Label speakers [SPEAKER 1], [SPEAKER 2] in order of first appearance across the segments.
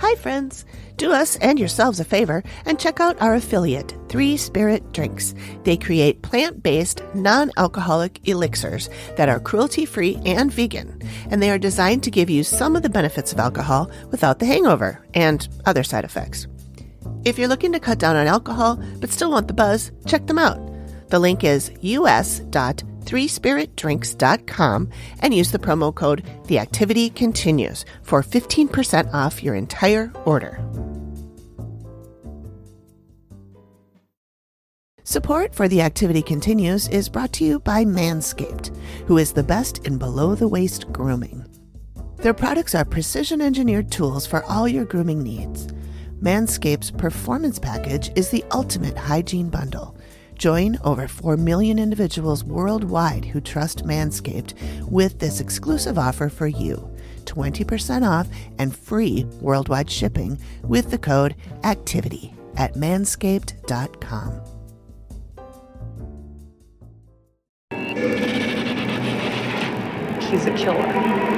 [SPEAKER 1] Hi, friends. Do us and yourselves a favor and check out our affiliate, 3 Spirit Drinks. They create plant-based, non-alcoholic elixirs that are cruelty-free and vegan, and they are designed to give you some of the benefits of alcohol without the hangover and other side effects. If you're looking to cut down on alcohol but still want the buzz, check them out. The link is us.3spiritdrinks.com and use the promo code TheActivityContinues for 15% off your entire order. Support for The Activity Continues is brought to you by Manscaped, who is the best in below-the-waist grooming. Their products are precision-engineered tools for all your grooming needs. Manscaped's Performance Package is the ultimate hygiene bundle. Join over 4 million individuals worldwide who trust Manscaped with this exclusive offer for you. 20% off and free worldwide shipping with the code ACTIVITY at manscaped.com.
[SPEAKER 2] He's a killer.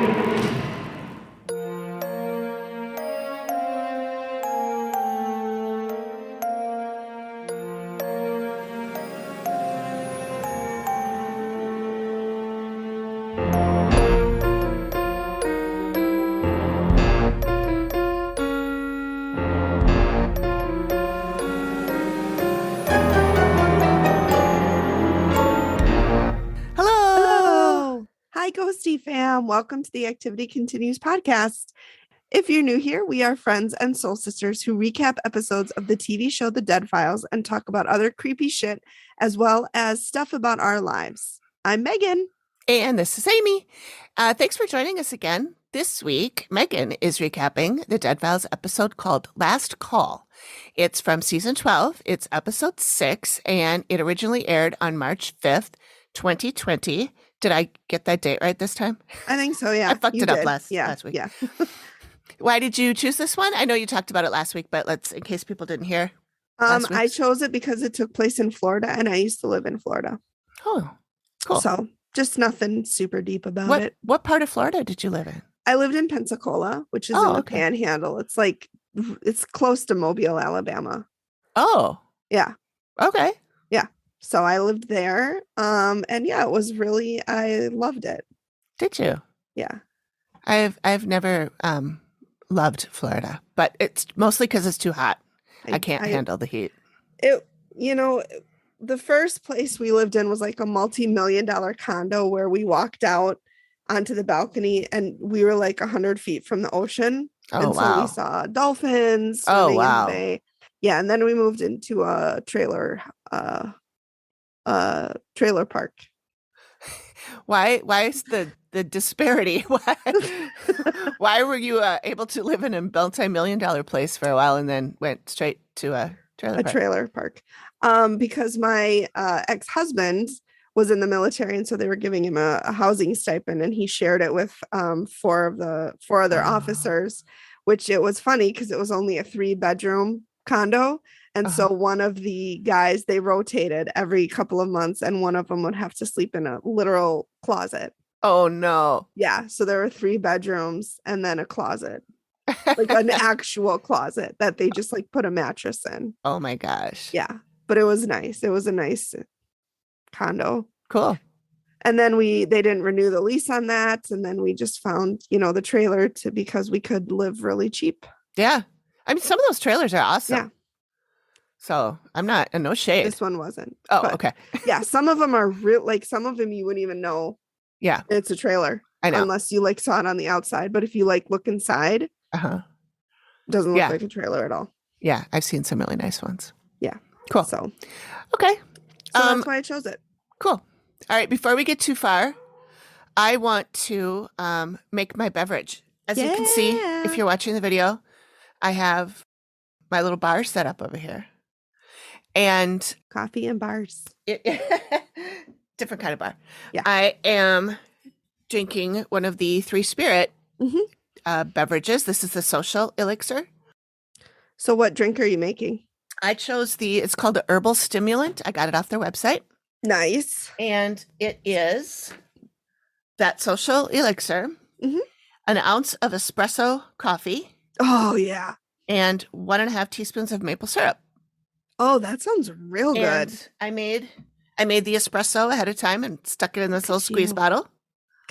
[SPEAKER 3] Hi, Ghosty fam. Welcome to the Activity Continues podcast. If you're new here, we are friends and soul sisters who recap episodes of the TV show The Dead Files and talk about other creepy shit as well as stuff about our lives. I'm Megan.
[SPEAKER 1] And this is Amy. Thanks for joining us again. This week, Megan is recapping the Dead Files episode called Last Call. It's from season 12. It's episode 6, and it originally aired on March 5th, 2020. Did I get that date right this time?
[SPEAKER 3] I think so, yeah.
[SPEAKER 1] I fucked it up last week.
[SPEAKER 3] Yeah.
[SPEAKER 1] Why did you choose this one? I know you talked about it last week, but in case people didn't hear.
[SPEAKER 3] I chose it because it took place in Florida, and I used to live in Florida.
[SPEAKER 1] Oh, cool.
[SPEAKER 3] So just nothing super deep about it.
[SPEAKER 1] What part of Florida did you live in?
[SPEAKER 3] I lived in Pensacola, which is in the Panhandle. It's it's close to Mobile, Alabama.
[SPEAKER 1] Oh.
[SPEAKER 3] Yeah.
[SPEAKER 1] Okay.
[SPEAKER 3] Yeah. So I lived there. And yeah, it was really, I loved it.
[SPEAKER 1] Did you?
[SPEAKER 3] Yeah.
[SPEAKER 1] I've never loved Florida, but it's mostly because it's too hot. I can't handle the heat.
[SPEAKER 3] The first place we lived in was like a multi-million-dollar condo where we walked out onto the balcony and we were like 100 feet from the ocean.
[SPEAKER 1] Oh,
[SPEAKER 3] and
[SPEAKER 1] wow.
[SPEAKER 3] So we saw dolphins swimming in the bay. Yeah. And then we moved into a trailer park.
[SPEAKER 1] Why is the disparity? Why were you able to live in a multi-million-dollar place for a while and then went straight to a trailer park?
[SPEAKER 3] Because my ex-husband was in the military, and so they were giving him a housing stipend, and he shared it with 4 other officers, which it was funny because it was only a 3-bedroom condo. And so one of the guys, they rotated every couple of months, and one of them would have to sleep in a literal closet.
[SPEAKER 1] Oh, no.
[SPEAKER 3] Yeah. So there were 3 bedrooms and then a closet, like an actual closet that they just like put a mattress in.
[SPEAKER 1] Oh, my gosh.
[SPEAKER 3] Yeah. But it was nice. It was a nice condo.
[SPEAKER 1] Cool.
[SPEAKER 3] And then they didn't renew the lease on that. And then we just found, the trailer because we could live really cheap.
[SPEAKER 1] Yeah. I mean, some of those trailers are awesome.
[SPEAKER 3] Yeah.
[SPEAKER 1] So I'm not, no shade.
[SPEAKER 3] This one wasn't.
[SPEAKER 1] Oh, okay.
[SPEAKER 3] Yeah. Some of them are real, like some of them you wouldn't even know.
[SPEAKER 1] Yeah.
[SPEAKER 3] It's a trailer.
[SPEAKER 1] I know.
[SPEAKER 3] Unless you saw it on the outside. But if you look inside, it doesn't look like a trailer at all.
[SPEAKER 1] Yeah. I've seen some really nice ones.
[SPEAKER 3] Yeah.
[SPEAKER 1] Cool.
[SPEAKER 3] So,
[SPEAKER 1] okay.
[SPEAKER 3] So that's why I chose it.
[SPEAKER 1] Cool. All right. Before we get too far, I want to make my beverage. As you can see, if you're watching the video, I have my little bar set up over here. And
[SPEAKER 3] coffee and bars.
[SPEAKER 1] Different kind of bar.
[SPEAKER 3] Yeah.
[SPEAKER 1] I am drinking one of the 3 Spirit beverages. This is the social elixir.
[SPEAKER 3] So what drink are you making?
[SPEAKER 1] I chose it's called the Herbal Stimulant. I got it off their website.
[SPEAKER 3] Nice.
[SPEAKER 1] And it is that social elixir, an ounce of espresso coffee,
[SPEAKER 3] Oh, yeah.
[SPEAKER 1] and 1.5 teaspoons of maple syrup.
[SPEAKER 3] Oh, that sounds real good.
[SPEAKER 1] And I made the espresso ahead of time and stuck it in this
[SPEAKER 3] Look
[SPEAKER 1] little
[SPEAKER 3] at
[SPEAKER 1] squeeze
[SPEAKER 3] you.
[SPEAKER 1] bottle.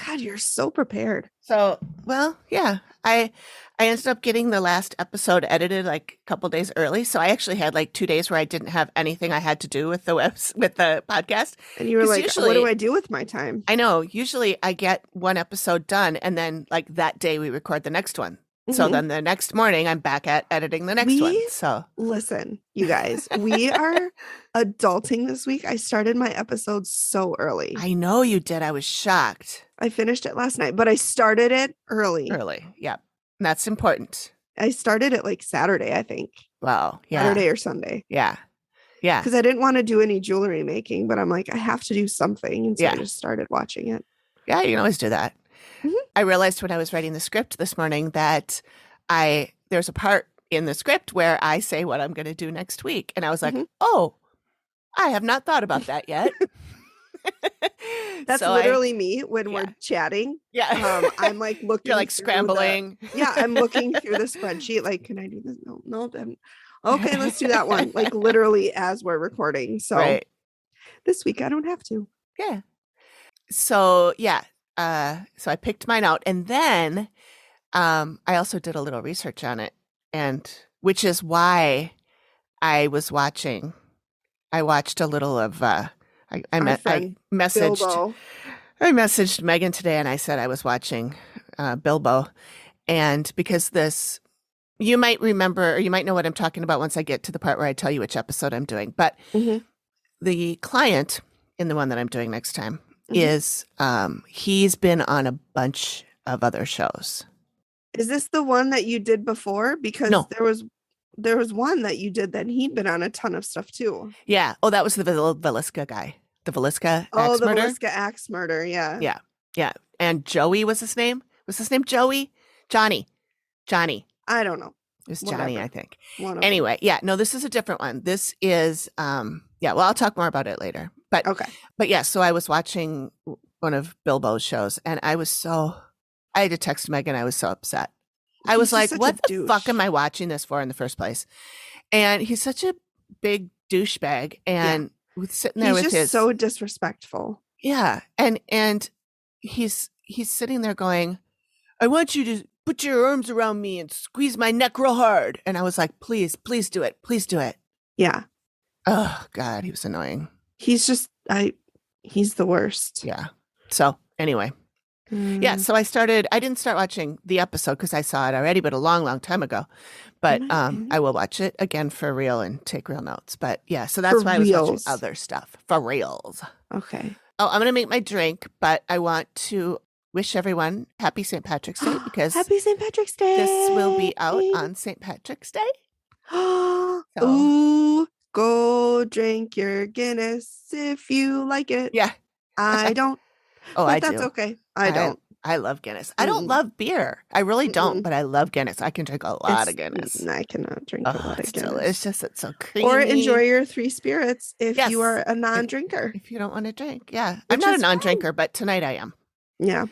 [SPEAKER 3] God, you're so prepared.
[SPEAKER 1] So, well, yeah, I ended up getting the last episode edited like a couple days early. So I actually had like 2 days where I didn't have anything I had to do with the with the podcast.
[SPEAKER 3] And you were
[SPEAKER 1] 'Cause
[SPEAKER 3] like,
[SPEAKER 1] usually-
[SPEAKER 3] what do I do with my time?
[SPEAKER 1] I know. Usually I get one episode done and then like that day we record the next one. So
[SPEAKER 3] Mhm.
[SPEAKER 1] then the next morning I'm back at editing the next
[SPEAKER 3] We-
[SPEAKER 1] one. So
[SPEAKER 3] Listen, you guys, we are adulting this week. I started my episode so early.
[SPEAKER 1] I know you did. I was shocked.
[SPEAKER 3] I finished it last night, but I started it early.
[SPEAKER 1] Early. Yeah. That's important.
[SPEAKER 3] I started it like Saturday, I think.
[SPEAKER 1] Wow. Yeah.
[SPEAKER 3] Saturday or Sunday.
[SPEAKER 1] Yeah. Yeah.
[SPEAKER 3] Because I didn't want to do any jewelry making, but I'm like, I have to do something. And so I
[SPEAKER 1] Yeah.
[SPEAKER 3] just started watching it.
[SPEAKER 1] Yeah, you can always do that.
[SPEAKER 3] Mhm.
[SPEAKER 1] I realized when I was writing the script this morning that there's a part in the script where I say what I'm going to do next week. And I was like,
[SPEAKER 3] Mhm.
[SPEAKER 1] oh, I have not thought about that yet.
[SPEAKER 3] That's
[SPEAKER 1] So
[SPEAKER 3] literally me when
[SPEAKER 1] yeah.
[SPEAKER 3] we're chatting.
[SPEAKER 1] Yeah.
[SPEAKER 3] I'm like looking.
[SPEAKER 1] You're like
[SPEAKER 3] through
[SPEAKER 1] scrambling.
[SPEAKER 3] Yeah, I'm looking through the spreadsheet. Like, can I do this? No. Okay, let's do that one. Like literally as we're recording. So
[SPEAKER 1] Right.
[SPEAKER 3] this week I don't have to.
[SPEAKER 1] Yeah. So yeah. So I picked mine out, and then I also did a little research on it, and which is why I was watching. I watched a little of. I
[SPEAKER 3] friend
[SPEAKER 1] messaged.
[SPEAKER 3] Bilbo.
[SPEAKER 1] I messaged Megan today, and I said I was watching Bilbo, and because this, you might remember, or you might know what I'm talking about once I get to the part where I tell you which episode I'm doing. But
[SPEAKER 3] Mhm.
[SPEAKER 1] the client in the one that I'm doing next time
[SPEAKER 3] Mhm.
[SPEAKER 1] is he's been on a bunch of other shows.
[SPEAKER 3] Is this the one that you did before? Because
[SPEAKER 1] No.
[SPEAKER 3] there was one that you did that he'd been on a ton of stuff too.
[SPEAKER 1] Yeah. Oh, that was the Velisca guy. The Velisca
[SPEAKER 3] Oh,
[SPEAKER 1] axe
[SPEAKER 3] the
[SPEAKER 1] murder.
[SPEAKER 3] Velisca axe murder. Yeah.
[SPEAKER 1] Yeah. Yeah. And Joey was his name. Was his name Joey? Johnny.
[SPEAKER 3] I don't know.
[SPEAKER 1] It was Johnny,
[SPEAKER 3] Whatever.
[SPEAKER 1] I think.
[SPEAKER 3] One of them.
[SPEAKER 1] Anyway, yeah. No, this is a different one. This is yeah, well, I'll talk more about it later. But
[SPEAKER 3] Okay.
[SPEAKER 1] But yeah, so I was watching one of Bilbo's shows, and I had to text Megan. I was so upset. I
[SPEAKER 3] He's
[SPEAKER 1] was
[SPEAKER 3] just
[SPEAKER 1] like,
[SPEAKER 3] such a
[SPEAKER 1] what the
[SPEAKER 3] douche.
[SPEAKER 1] fuck am I watching this for in the first place? And he's such a big douchebag, and with sitting there
[SPEAKER 3] He's
[SPEAKER 1] with
[SPEAKER 3] just
[SPEAKER 1] his
[SPEAKER 3] so disrespectful.
[SPEAKER 1] yeah, and he's sitting there going, I want you to put your arms around me and squeeze my neck real hard. And I was like, please do it. Please do it.
[SPEAKER 3] Yeah.
[SPEAKER 1] Oh God, he was annoying.
[SPEAKER 3] He's just he's the worst.
[SPEAKER 1] Yeah. So anyway. Yeah,
[SPEAKER 3] Mm.
[SPEAKER 1] so I didn't start watching the episode because I saw it already, but a long, long time ago. But
[SPEAKER 3] Okay.
[SPEAKER 1] I will watch it again for real and take real notes. But yeah, so that's
[SPEAKER 3] For
[SPEAKER 1] why I was watching
[SPEAKER 3] reals.
[SPEAKER 1] other stuff. For reals.
[SPEAKER 3] Okay.
[SPEAKER 1] Oh, I'm going to make my drink, but I want to wish everyone happy St. Patrick's Day because
[SPEAKER 3] Happy St. Patrick's Day.
[SPEAKER 1] this will be out on St. Patrick's Day.
[SPEAKER 3] Ooh, go drink your Guinness if you like it.
[SPEAKER 1] Yeah.
[SPEAKER 3] I don't.
[SPEAKER 1] Oh,
[SPEAKER 3] but
[SPEAKER 1] I
[SPEAKER 3] that's
[SPEAKER 1] do.
[SPEAKER 3] okay. I don't.
[SPEAKER 1] I love Guinness. I don't
[SPEAKER 3] Mm-mm.
[SPEAKER 1] love beer. I really don't,
[SPEAKER 3] Mm-mm.
[SPEAKER 1] but I love Guinness. I can drink a lot of Guinness.
[SPEAKER 3] I cannot drink a
[SPEAKER 1] Oh,
[SPEAKER 3] lot of
[SPEAKER 1] it's
[SPEAKER 3] Guinness.
[SPEAKER 1] delicious. It's so creamy.
[SPEAKER 3] Or enjoy your 3 spirits if
[SPEAKER 1] Yes.
[SPEAKER 3] you are a non-drinker.
[SPEAKER 1] If you don't want to drink. Yeah. I'm
[SPEAKER 3] Which
[SPEAKER 1] not a
[SPEAKER 3] is
[SPEAKER 1] non-drinker, but tonight I am.
[SPEAKER 3] Yeah.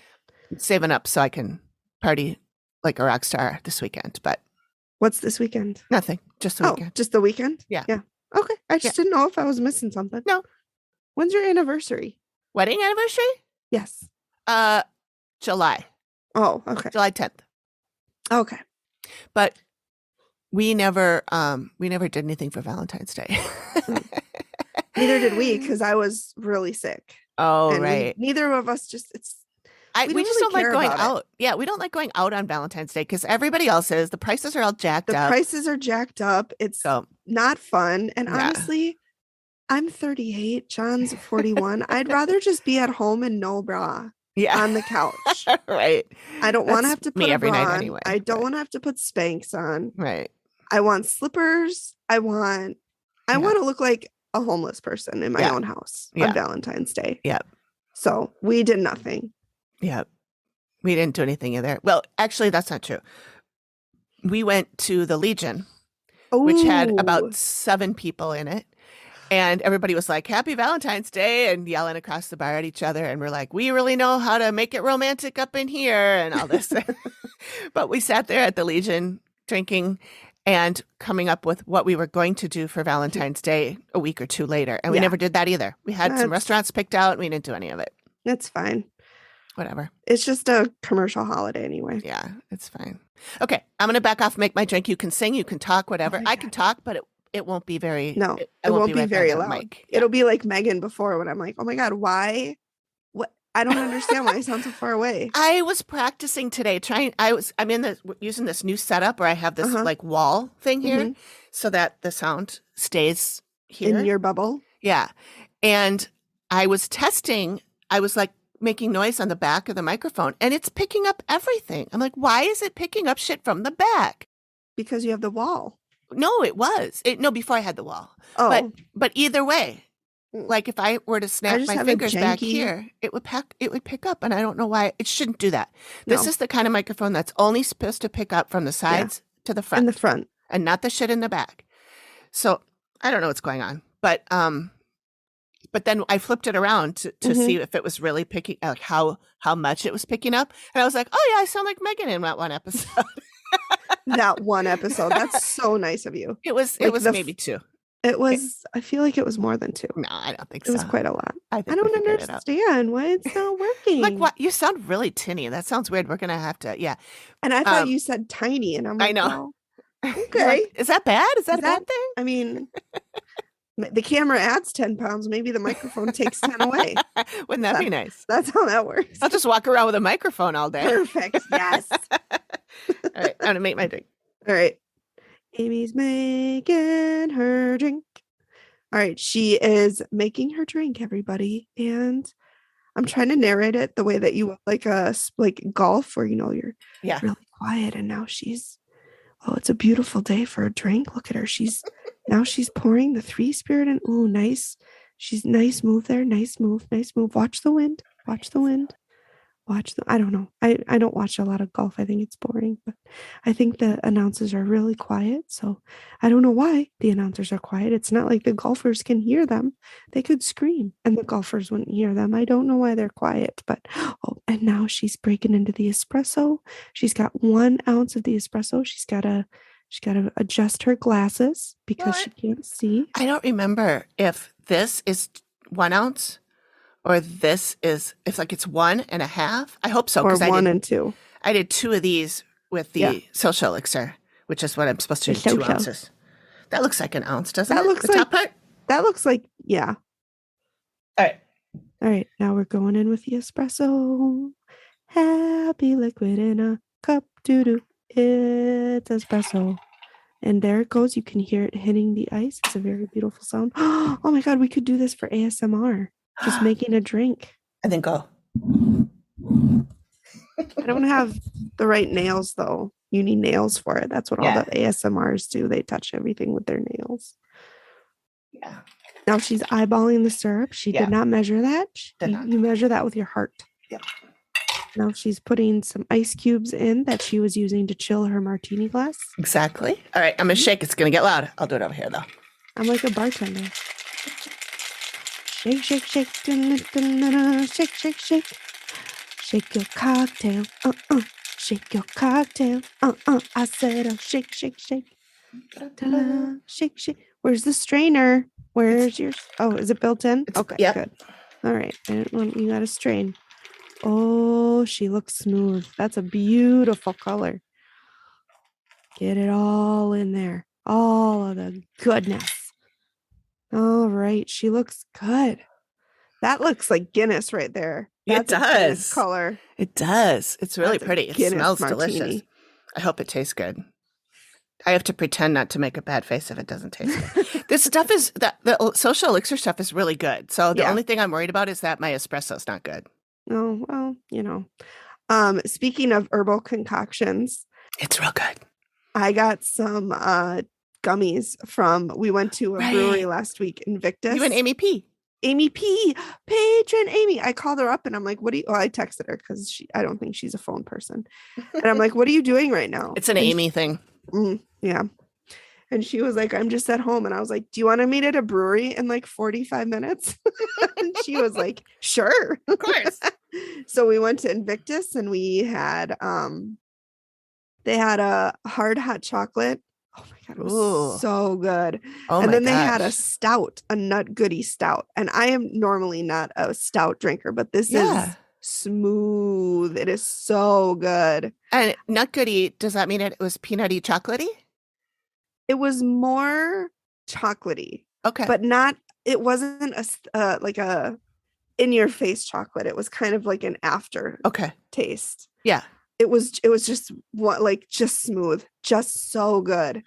[SPEAKER 1] I'm saving up so I can party like a rock star this weekend, but
[SPEAKER 3] What's this weekend?
[SPEAKER 1] nothing. Just the
[SPEAKER 3] Oh,
[SPEAKER 1] weekend.
[SPEAKER 3] just the weekend?
[SPEAKER 1] Yeah.
[SPEAKER 3] Yeah. Okay. I just didn't know if I was missing something.
[SPEAKER 1] No.
[SPEAKER 3] When's your anniversary?
[SPEAKER 1] Wedding anniversary?
[SPEAKER 3] Yes.
[SPEAKER 1] July.
[SPEAKER 3] Oh, okay.
[SPEAKER 1] July 10th.
[SPEAKER 3] Okay.
[SPEAKER 1] But we never did anything for Valentine's Day.
[SPEAKER 3] Neither did we because I was really sick.
[SPEAKER 1] Oh,
[SPEAKER 3] And
[SPEAKER 1] right.
[SPEAKER 3] neither of us just, we
[SPEAKER 1] We
[SPEAKER 3] don't
[SPEAKER 1] just
[SPEAKER 3] really
[SPEAKER 1] don't like
[SPEAKER 3] care
[SPEAKER 1] going
[SPEAKER 3] about it.
[SPEAKER 1] out. Yeah, we don't like going out on Valentine's Day because everybody else is. The prices are all jacked
[SPEAKER 3] the
[SPEAKER 1] up.
[SPEAKER 3] prices are jacked up. It's
[SPEAKER 1] So
[SPEAKER 3] not fun. And
[SPEAKER 1] Yeah.
[SPEAKER 3] honestly, I'm 38. John's 41. I'd rather just be at home in no bra
[SPEAKER 1] yeah,
[SPEAKER 3] on the couch.
[SPEAKER 1] right,
[SPEAKER 3] I don't want to
[SPEAKER 1] That's
[SPEAKER 3] have to
[SPEAKER 1] me
[SPEAKER 3] put a
[SPEAKER 1] every
[SPEAKER 3] bra
[SPEAKER 1] night
[SPEAKER 3] on.
[SPEAKER 1] anyway,
[SPEAKER 3] I don't
[SPEAKER 1] but-
[SPEAKER 3] want to have to put Spanx on.
[SPEAKER 1] right.
[SPEAKER 3] I want slippers. I want
[SPEAKER 1] Yeah.
[SPEAKER 3] to look like a homeless person in my
[SPEAKER 1] Yeah.
[SPEAKER 3] own house
[SPEAKER 1] Yeah.
[SPEAKER 3] on Valentine's Day.
[SPEAKER 1] Yeah.
[SPEAKER 3] So we did nothing.
[SPEAKER 1] Yeah, we didn't do anything either. Well, actually, that's not true. We went to the Legion, which had
[SPEAKER 3] Ooh.
[SPEAKER 1] about 7 people in it. And everybody was like, Happy Valentine's Day, and yelling across the bar at each other. And we're like, we really know how to make it romantic up in here and all this. But we sat there at the Legion drinking and coming up with what we were going to do for Valentine's Day a week or two later. And we never did that either. We had some restaurants picked out. And we didn't do any of it.
[SPEAKER 3] That's fine.
[SPEAKER 1] Whatever.
[SPEAKER 3] It's just a commercial holiday anyway.
[SPEAKER 1] Yeah, it's fine. Okay, I'm going to back off, make my drink. You can sing, you can talk, whatever. I can talk, but it won't be very...
[SPEAKER 3] No, it won't be
[SPEAKER 1] right
[SPEAKER 3] very loud. Yeah. It'll be like Megan before when I'm like, oh my God, why? What? I don't understand why I sound so far away.
[SPEAKER 1] I was practicing today, using this new setup where I have this like wall thing here so that the sound stays here.
[SPEAKER 3] In your bubble?
[SPEAKER 1] Yeah. And I was testing, I was like making noise on the back of the microphone and it's picking up everything. I'm like, why is it picking up shit from the back?
[SPEAKER 3] Because you have the wall.
[SPEAKER 1] No, it was. Before I had the wall.
[SPEAKER 3] Oh.
[SPEAKER 1] But either way, like if I were to snap my fingers back here, it would pick up, and I don't know why it shouldn't do that. This is the kind of microphone that's only supposed to pick up from the sides to the front.
[SPEAKER 3] In the front.
[SPEAKER 1] And not the shit in the back. So I don't know what's going on. But then I flipped it around to see if it was really picking, like how much it was picking up. And I was like, oh yeah, I sound like Megan in that one episode.
[SPEAKER 3] That one episode. That's so nice of you.
[SPEAKER 1] It was maybe two.
[SPEAKER 3] It was, I feel like it was more than two.
[SPEAKER 1] No, I don't think so.
[SPEAKER 3] It was quite a lot.
[SPEAKER 1] I
[SPEAKER 3] don't understand why it's not working.
[SPEAKER 1] Like what? You sound really tinny. That sounds weird. We're going to have to, yeah.
[SPEAKER 3] And I thought you said tiny, and I'm like,
[SPEAKER 1] I know.
[SPEAKER 3] Well, okay.
[SPEAKER 1] Like, is that bad? Is that a bad thing?
[SPEAKER 3] I mean, the camera adds 10 pounds. Maybe the microphone takes 10 away.
[SPEAKER 1] Wouldn't that be nice?
[SPEAKER 3] That's how that works.
[SPEAKER 1] I'll just walk around with a microphone all day.
[SPEAKER 3] Perfect. Yes.
[SPEAKER 1] All right. I'm going to make my drink.
[SPEAKER 3] All right. Amy's making her drink. All right. She is making her drink, everybody. And I'm trying to narrate it the way that you like golf where, you're really quiet. And now she's, it's a beautiful day for a drink. Look at her. She's pouring the 3 Spirit and ooh, nice. She's nice move there. Nice move. Nice move. Watch the wind. I don't know. I don't watch a lot of golf. I think it's boring, but I think the announcers are really quiet. So I don't know why the announcers are quiet. It's not like the golfers can hear them. They could scream and the golfers wouldn't hear them. I don't know why they're quiet, but and now she's breaking into the espresso. She's got 1 ounce of the espresso. She's got to adjust her glasses because she can't see.
[SPEAKER 1] I don't remember if this is 1 ounce. Or this is, it's 1.5. I hope so.
[SPEAKER 3] Or 1 and 2.
[SPEAKER 1] I did 2 of these with the social elixir, which is what I'm supposed to do, 2 ounces. That looks like 1 ounce, doesn't it? The top part?
[SPEAKER 3] That looks like, yeah.
[SPEAKER 1] All
[SPEAKER 3] right. Now we're going in with the espresso. Happy liquid in a cup. Doo-doo. It's espresso. And there it goes. You can hear it hitting the ice. It's a very beautiful sound. Oh my God, we could do this for ASMR. Just making a drink.
[SPEAKER 1] And then go.
[SPEAKER 3] I don't have the right nails, though. You need nails for it. That's what all the ASMRs do. They touch everything with their nails.
[SPEAKER 1] Yeah.
[SPEAKER 3] Now she's eyeballing the syrup. She did not measure that. You measure that with your heart.
[SPEAKER 1] Yep.
[SPEAKER 3] Now she's putting some ice cubes in that she was using to chill her martini glass.
[SPEAKER 1] Exactly. All right. I'm going to shake. It's going to get loud. I'll do it over here, though.
[SPEAKER 3] I'm like a bartender. Shake, shake, shake, shake, shake, shake. Shake your cocktail, Shake your cocktail, I said, shake, shake, shake. Shake, shake. Where's the strainer? Where's yours? Oh, is it built in? Okay, good. All right, you got to strain. Oh, she looks smooth. That's a beautiful color. Get it all in there. All of the goodness. All right. She looks good. That looks like Guinness right there.
[SPEAKER 1] It does.
[SPEAKER 3] Color.
[SPEAKER 1] It does. It's really pretty. It smells delicious. I hope it tastes good. I have to pretend not to make a bad face if it doesn't taste good. This stuff is, the social elixir stuff is really good. So the only thing I'm worried about is that my espresso's not good.
[SPEAKER 3] Oh, well, speaking of herbal concoctions.
[SPEAKER 1] It's real good.
[SPEAKER 3] I got some gummies we went to a brewery last week, Invictus.
[SPEAKER 1] You and Amy P.
[SPEAKER 3] Amy P. Patron Amy. I called her up and I'm like, I texted her because I don't think she's a phone person. And I'm like, what are you doing right now?
[SPEAKER 1] It's an Amy thing.
[SPEAKER 3] Yeah. And she was like, I'm just at home. And I was like, do you want to meet at a brewery in 45 minutes? And she was like, sure.
[SPEAKER 1] Of course.
[SPEAKER 3] So we went to Invictus and we had They had a hard hot chocolate. Oh my God, it was
[SPEAKER 1] Ooh.
[SPEAKER 3] so good.
[SPEAKER 1] Oh
[SPEAKER 3] And
[SPEAKER 1] my
[SPEAKER 3] then they had a
[SPEAKER 1] gosh.
[SPEAKER 3] stout, a nut goody stout. And I am normally not a stout drinker, but this
[SPEAKER 1] Yeah.
[SPEAKER 3] is smooth. It is so good.
[SPEAKER 1] And nut goody, does that mean it was peanutty chocolatey?
[SPEAKER 3] It was more chocolatey,
[SPEAKER 1] Okay.
[SPEAKER 3] but not, it wasn't like a in your face chocolate. It was kind of like an after
[SPEAKER 1] Okay.
[SPEAKER 3] taste.
[SPEAKER 1] Yeah.
[SPEAKER 3] It was just what, like, just smooth, just so good.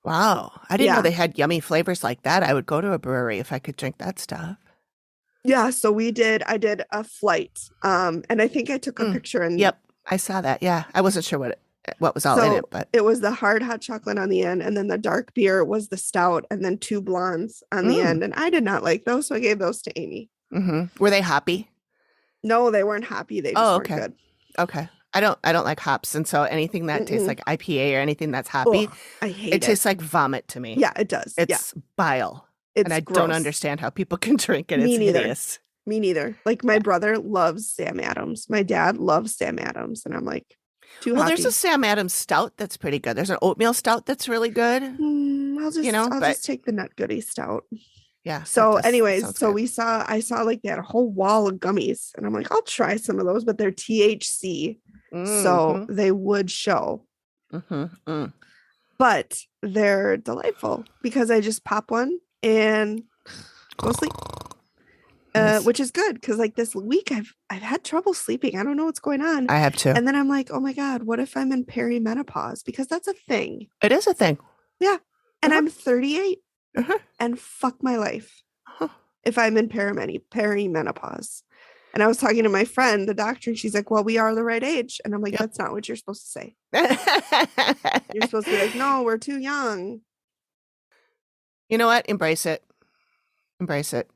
[SPEAKER 1] Wow. I didn't know
[SPEAKER 3] Yeah.
[SPEAKER 1] they had yummy flavors like that. I would go to a brewery if I could drink that stuff.
[SPEAKER 3] Yeah, so I did a flight. And I think I took a picture, and
[SPEAKER 1] Yep. I saw that. Yeah. I wasn't sure what was all in it, but
[SPEAKER 3] it was the hard hot chocolate on the end, and then the dark beer was the stout, and then two blondes on the end. And I did not like those, so I gave those to Amy.
[SPEAKER 1] Were they hoppy?
[SPEAKER 3] No, they weren't happy. They just weren't good.
[SPEAKER 1] Okay. I don't like hops, and so anything that tastes like IPA or anything that's hoppy,
[SPEAKER 3] Ugh, I hate
[SPEAKER 1] it tastes like vomit to me.
[SPEAKER 3] Yeah, it does.
[SPEAKER 1] It's bile.
[SPEAKER 3] It's
[SPEAKER 1] and I
[SPEAKER 3] gross.
[SPEAKER 1] don't understand how people can drink it.
[SPEAKER 3] Me
[SPEAKER 1] It's
[SPEAKER 3] neither.
[SPEAKER 1] hideous.
[SPEAKER 3] Me neither. Like, my brother loves Sam Adams. My dad loves Sam Adams, and I'm like, too
[SPEAKER 1] Well,
[SPEAKER 3] hoppy.
[SPEAKER 1] there's a Sam Adams stout that's pretty good. There's an oatmeal stout that's really good.
[SPEAKER 3] I'll just take the nut goody stout.
[SPEAKER 1] Yeah.
[SPEAKER 3] So anyways,
[SPEAKER 1] good.
[SPEAKER 3] I saw like they had a whole wall of gummies, and I'm like, I'll try some of those, but they're THC. So they would show. But they're delightful because I just pop one and go sleep. Nice. Which is good because, like, this week I've had trouble sleeping. I don't know what's going on.
[SPEAKER 1] I have too.
[SPEAKER 3] And then I'm like, oh my God, what if I'm in perimenopause? Because that's a thing.
[SPEAKER 1] It is a thing.
[SPEAKER 3] Yeah. And I'm 38 and fuck my life if I'm in perimenopause. And I was talking to my friend, the doctor, and she's like, well, we are the right age. And I'm like, that's not what you're supposed to say. You're supposed to be like, no, we're too young.
[SPEAKER 1] You know what? Embrace it. Embrace it.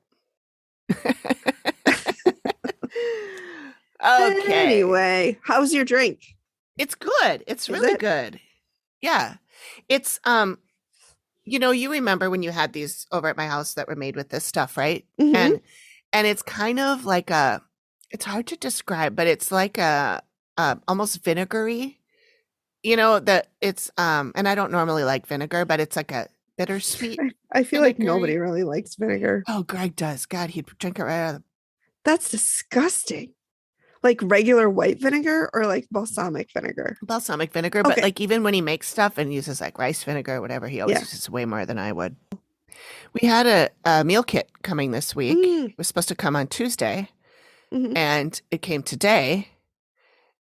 [SPEAKER 1] Okay.
[SPEAKER 3] Anyway, how's your drink?
[SPEAKER 1] It's good. It's really good. Yeah. It's you remember when you had these over at my house that were made with this stuff, right? And it's kind of like it's hard to describe, but it's like a almost vinegary. That it's and I don't normally like vinegar, but it's like a bittersweet.
[SPEAKER 3] I feel like nobody really likes vinegar.
[SPEAKER 1] Oh, Greg does. God, he'd drink it right out of the...
[SPEAKER 3] That's disgusting. Like regular white vinegar or like balsamic vinegar?
[SPEAKER 1] Balsamic vinegar, but like even when he makes stuff and uses like rice vinegar or whatever, he always uses way more than I would. We had a meal kit coming this week. It was supposed to come on Tuesday, and it came today,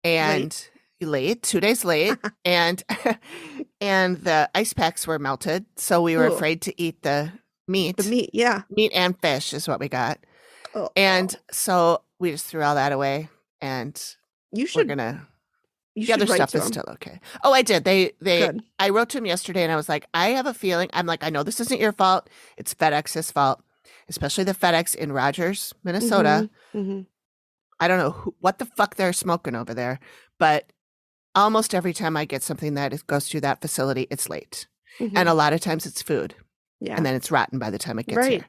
[SPEAKER 1] and late 2 days late, and the ice packs were melted, so we were afraid to eat the meat. The meat, meat and fish is what we got, and so we just threw all that away. And the other stuff is still okay. Oh, I did. I wrote to him yesterday and I was like, I have a feeling. I'm like, I know this isn't your fault. It's FedEx's fault, especially the FedEx in Rogers, Minnesota. I don't know what the fuck they're smoking over there, but almost every time I get something that goes through that facility, it's late. And a lot of times it's food. Yeah. And then it's rotten by the time it gets here.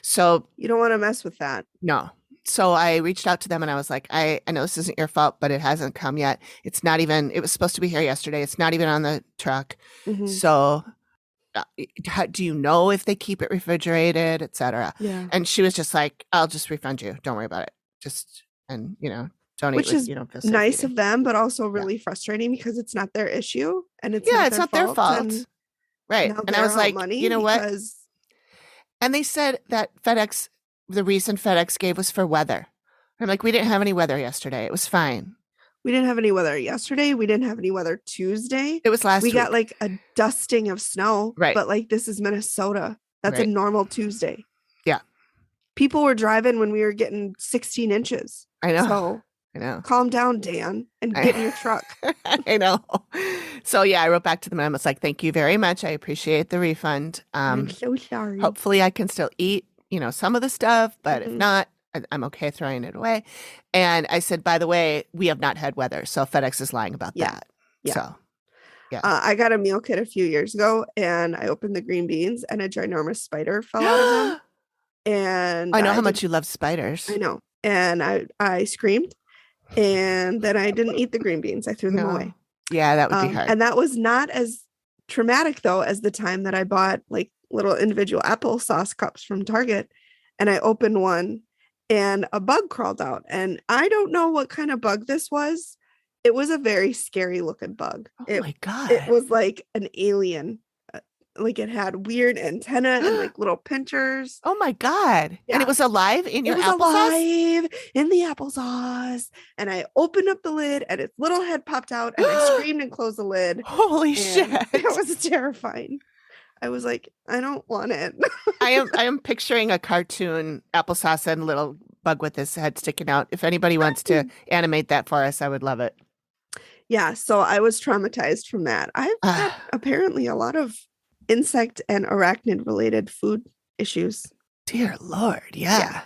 [SPEAKER 1] So you don't want to mess with that. No. So I reached out to them and I was like, I know this isn't your fault, but it hasn't come yet. It was supposed to be here yesterday. It's not even on the truck. So do you know if they keep it refrigerated, etc.? Yeah. And she was just like, I'll just refund you. Don't worry about it. Don't
[SPEAKER 3] Which is nice of them, but also really frustrating because it's not their issue and it's not their fault. Right. And I was like, you know what? And they said that the reason FedEx gave was for weather. I'm like, we didn't have any weather yesterday. It was fine. We didn't have any weather yesterday. We didn't have any weather Tuesday. It was last week. We got like a dusting of snow. Right. But like, this is Minnesota. That's a normal Tuesday. Yeah. People were driving when we were getting 16 inches. I know. So I know. Calm down, Dan, and get in your truck. I know. So yeah, I wrote back to them and I was like, thank you very much. I appreciate the refund. I'm so sorry. Hopefully I can still eat some of the stuff, but if not, I'm okay throwing it away. And I said, by the way, we have not had weather. So FedEx is lying about that. Yeah. So, yeah. I got a meal kit a few years ago and I opened the green beans and a ginormous spider fell out of them. And I know how much you love spiders. I know. And I screamed and then I didn't eat the green beans. I threw them away.
[SPEAKER 1] Yeah, that would be hard.
[SPEAKER 3] And that was not as traumatic though as the time that I bought like little individual applesauce cups from Target, and I opened one and a bug crawled out, and I don't know what kind of bug this was. It was a very scary looking bug.
[SPEAKER 1] Oh my God.
[SPEAKER 3] It was like an alien. Like it had weird antenna and like little pinchers.
[SPEAKER 1] Oh my God.
[SPEAKER 3] Yeah.
[SPEAKER 1] And it was alive in your applesauce?
[SPEAKER 3] It was alive in the applesauce. And I opened up the lid and its little head popped out and I screamed and closed the lid.
[SPEAKER 1] Holy shit.
[SPEAKER 3] It was terrifying. I was like, I don't want it.
[SPEAKER 1] I am picturing a cartoon applesauce and a little bug with his head sticking out. If anybody wants to animate that for us, I would love it.
[SPEAKER 3] Yeah. So I was traumatized from that. I've had apparently a lot of insect and arachnid related food issues.
[SPEAKER 1] Dear Lord. Yeah.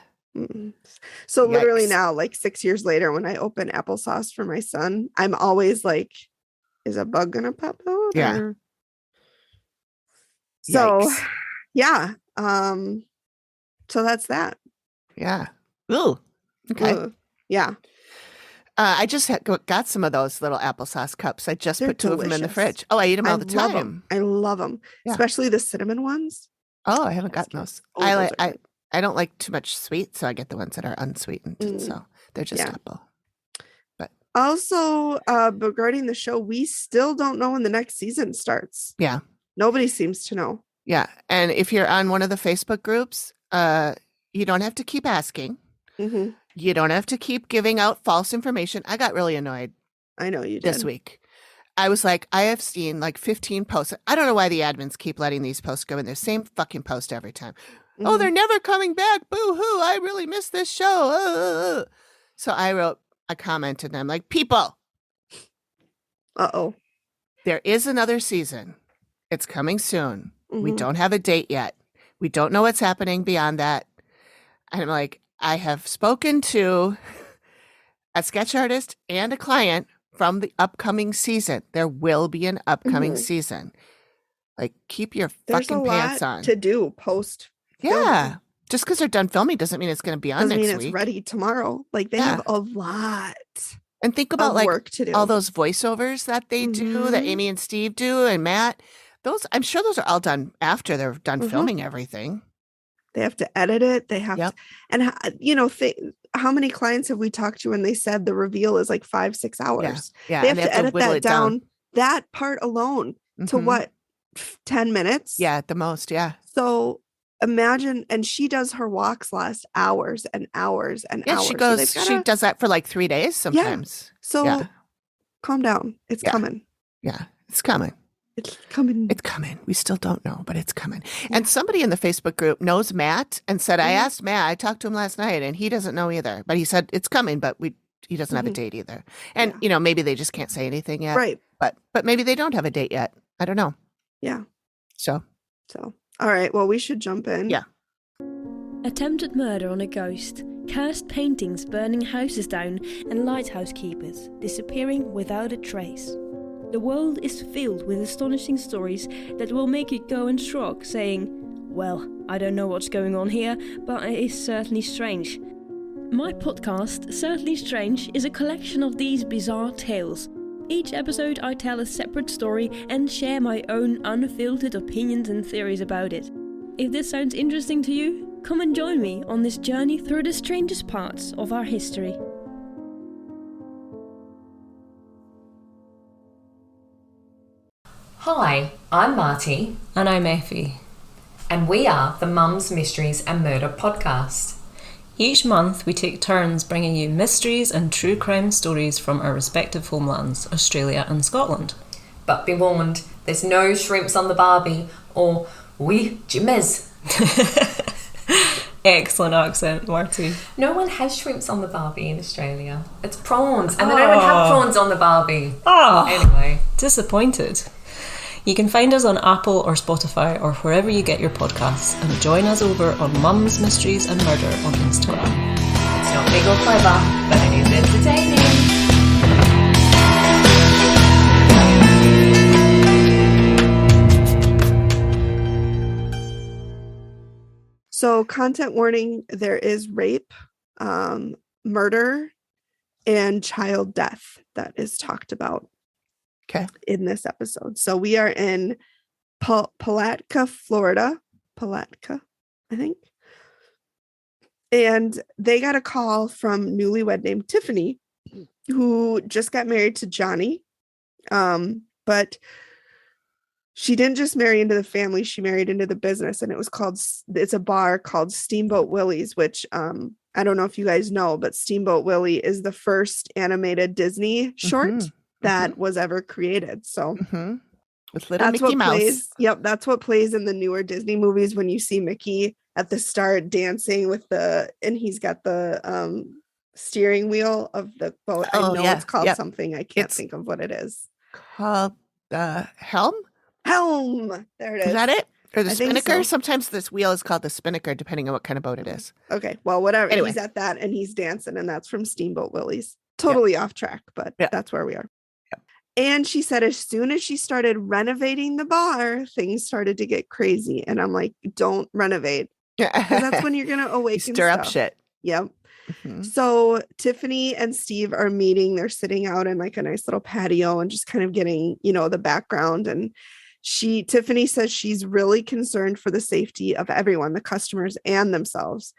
[SPEAKER 3] So literally now, like 6 years later, when I open applesauce for my son, I'm always like, is a bug gonna pop out?
[SPEAKER 1] Yeah.
[SPEAKER 3] Or... So yeah. So that's that.
[SPEAKER 1] Yeah. Ooh. Okay.
[SPEAKER 3] Yeah.
[SPEAKER 1] I just got some of those little applesauce cups. I just
[SPEAKER 3] They're
[SPEAKER 1] put 2 of them in the
[SPEAKER 3] delicious.
[SPEAKER 1] fridge. Oh, I eat them all the time.
[SPEAKER 3] I love them, especially the cinnamon ones.
[SPEAKER 1] Oh, I haven't gotten those.
[SPEAKER 3] Oh,
[SPEAKER 1] I don't like too much sweet, so I get the ones that are unsweetened. So they're just apple. But
[SPEAKER 3] also, regarding the show, we still don't know when the next season starts.
[SPEAKER 1] Yeah.
[SPEAKER 3] Nobody seems to know.
[SPEAKER 1] Yeah. And if you're on one of the Facebook groups, you don't have to keep asking.
[SPEAKER 3] Mm-hmm.
[SPEAKER 1] You don't have to keep giving out false information. I got really annoyed.
[SPEAKER 3] I know you did.
[SPEAKER 1] This week. I was like, I have seen like 15 posts. I don't know why the admins keep letting these posts go in. Their same fucking post every time. Mm-hmm. Oh, they're never coming back. Boo-hoo. I really missed this show. So I commented and I'm like, people.
[SPEAKER 3] Uh-oh.
[SPEAKER 1] There is another season. It's coming soon.
[SPEAKER 3] Mm-hmm.
[SPEAKER 1] We don't have a date yet. We don't know what's happening beyond that. And I'm like, I have spoken to a sketch artist and a client from the upcoming season. There will be an upcoming season. Like, keep your fucking pants on.
[SPEAKER 3] To do post.
[SPEAKER 1] Yeah. Just because they're done filming doesn't mean it's going to be on next week. Doesn't mean
[SPEAKER 3] it's ready tomorrow. Like, they have a lot.
[SPEAKER 1] And think about like
[SPEAKER 3] work to do.
[SPEAKER 1] All those voiceovers that they do, that Amy and Steve do, and Matt. I'm sure those are all done after they're done filming everything.
[SPEAKER 3] They have to edit it. They have to, and how many clients have we talked to and they said the reveal is like 5-6 hours?
[SPEAKER 1] Yeah.
[SPEAKER 3] They have to edit that down, that part alone to what, 10 minutes?
[SPEAKER 1] Yeah, at the most. Yeah.
[SPEAKER 3] So imagine, and she does her walks last hours and hours and hours.
[SPEAKER 1] She does that for like 3 days sometimes.
[SPEAKER 3] Yeah. So calm down. It's coming.
[SPEAKER 1] Yeah, it's coming.
[SPEAKER 3] It's coming.
[SPEAKER 1] It's coming. We still don't know, but it's coming. And somebody in the Facebook group knows Matt and said, I asked Matt, I talked to him last night and he doesn't know either, but he said it's coming, but he doesn't have a date either. And, maybe they just can't say anything yet.
[SPEAKER 3] Right.
[SPEAKER 1] But maybe they don't have a date yet. I don't know.
[SPEAKER 3] Yeah.
[SPEAKER 1] So,
[SPEAKER 3] all right. Well, we should jump in.
[SPEAKER 1] Yeah.
[SPEAKER 2] Attempted murder on a ghost, cursed paintings burning houses down, and lighthouse keepers disappearing without a trace. The world is filled with astonishing stories that will make you go and shrug, saying, well, I don't know what's going on here, but it is certainly strange. My podcast, Certainly Strange, is a collection of these bizarre tales. Each episode I tell a separate story and share my own unfiltered opinions and theories about it. If this sounds interesting to you, come and join me on this journey through the strangest parts of our history.
[SPEAKER 4] Hi, I'm Marty.
[SPEAKER 5] And I'm Effie.
[SPEAKER 4] And we are the Mums, Mysteries and Murder podcast.
[SPEAKER 5] Each month we take turns bringing you mysteries and true crime stories from our respective homelands, Australia and Scotland.
[SPEAKER 4] But be warned, there's no shrimps on the barbie or oui, Jimmez.
[SPEAKER 5] Excellent accent, Marty.
[SPEAKER 4] No one has shrimps on the barbie in Australia. It's prawns, and they don't even have prawns on the barbie. Anyway.
[SPEAKER 5] Disappointed. You can find us on Apple or Spotify or wherever you get your podcasts, and join us over on Mums, Mysteries and Murder on Instagram.
[SPEAKER 4] It's not big or clever, but it is entertaining.
[SPEAKER 3] So, content warning, there is rape, murder, and child death that is talked about.
[SPEAKER 1] Okay.
[SPEAKER 3] in this episode. So we are in Palatka, Florida. Palatka, I think. And they got a call from newlywed named Tiffany, who just got married to Johnny. But she didn't just marry into the family, she married into the business. And it's a bar called Steamboat Willie's, which I don't know if you guys know, but Steamboat Willie is the first animated Disney short that was ever created. So
[SPEAKER 1] with little Mickey Mouse.
[SPEAKER 3] Plays. Yep, that's what plays in the newer Disney movies when you see Mickey at the start dancing with and he's got the steering wheel of the boat. I know it's called something. I can't think of what it is.
[SPEAKER 1] Called helm?
[SPEAKER 3] Helm. There it is.
[SPEAKER 1] Is that it? Or the
[SPEAKER 3] I
[SPEAKER 1] spinnaker?
[SPEAKER 3] So.
[SPEAKER 1] Sometimes this wheel is called the spinnaker, depending on what kind of boat it is.
[SPEAKER 3] Okay, well, whatever.
[SPEAKER 1] Anyway.
[SPEAKER 3] He's at that and he's dancing, and that's from Steamboat Willie's. Totally off track, but that's where we are.
[SPEAKER 1] Yep.
[SPEAKER 3] And she said as soon as she started renovating the bar, things started to get crazy. And I'm like, don't renovate. Because that's when you're going to awaken
[SPEAKER 1] stir
[SPEAKER 3] stuff.
[SPEAKER 1] up shit.
[SPEAKER 3] Yep. So Tiffany and Steve are meeting. They're sitting out in like a nice little patio and just kind of getting, the background. And Tiffany says she's really concerned for the safety of everyone, the customers and themselves.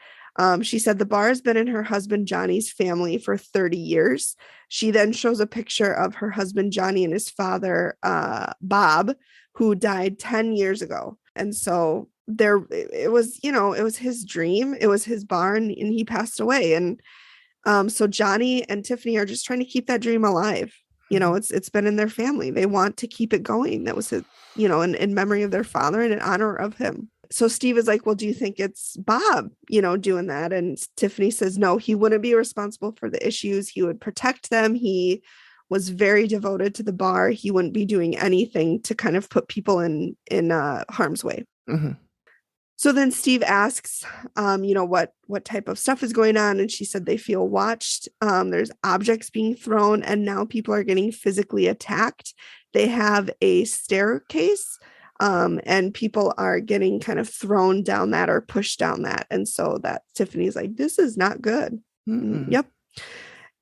[SPEAKER 3] She said the bar has been in her husband Johnny's family for 30 years. She then shows a picture of her husband Johnny and his father, Bob, who died 10 years ago. And so it was his dream. It was his barn, and he passed away. And so Johnny and Tiffany are just trying to keep that dream alive. It's been in their family. They want to keep it going. That was his, in memory of their father and in honor of him. So Steve is like, well, do you think it's Bob, doing that? And Tiffany says, no, he wouldn't be responsible for the issues. He would protect them. He was very devoted to the bar. He wouldn't be doing anything to kind of put people in harm's way. So then Steve asks, what type of stuff is going on? And she said they feel watched. There's objects being thrown, and now people are getting physically attacked. They have a staircase, and people are getting kind of thrown down that or pushed down that. And so that Tiffany's like, this is not good. Yep.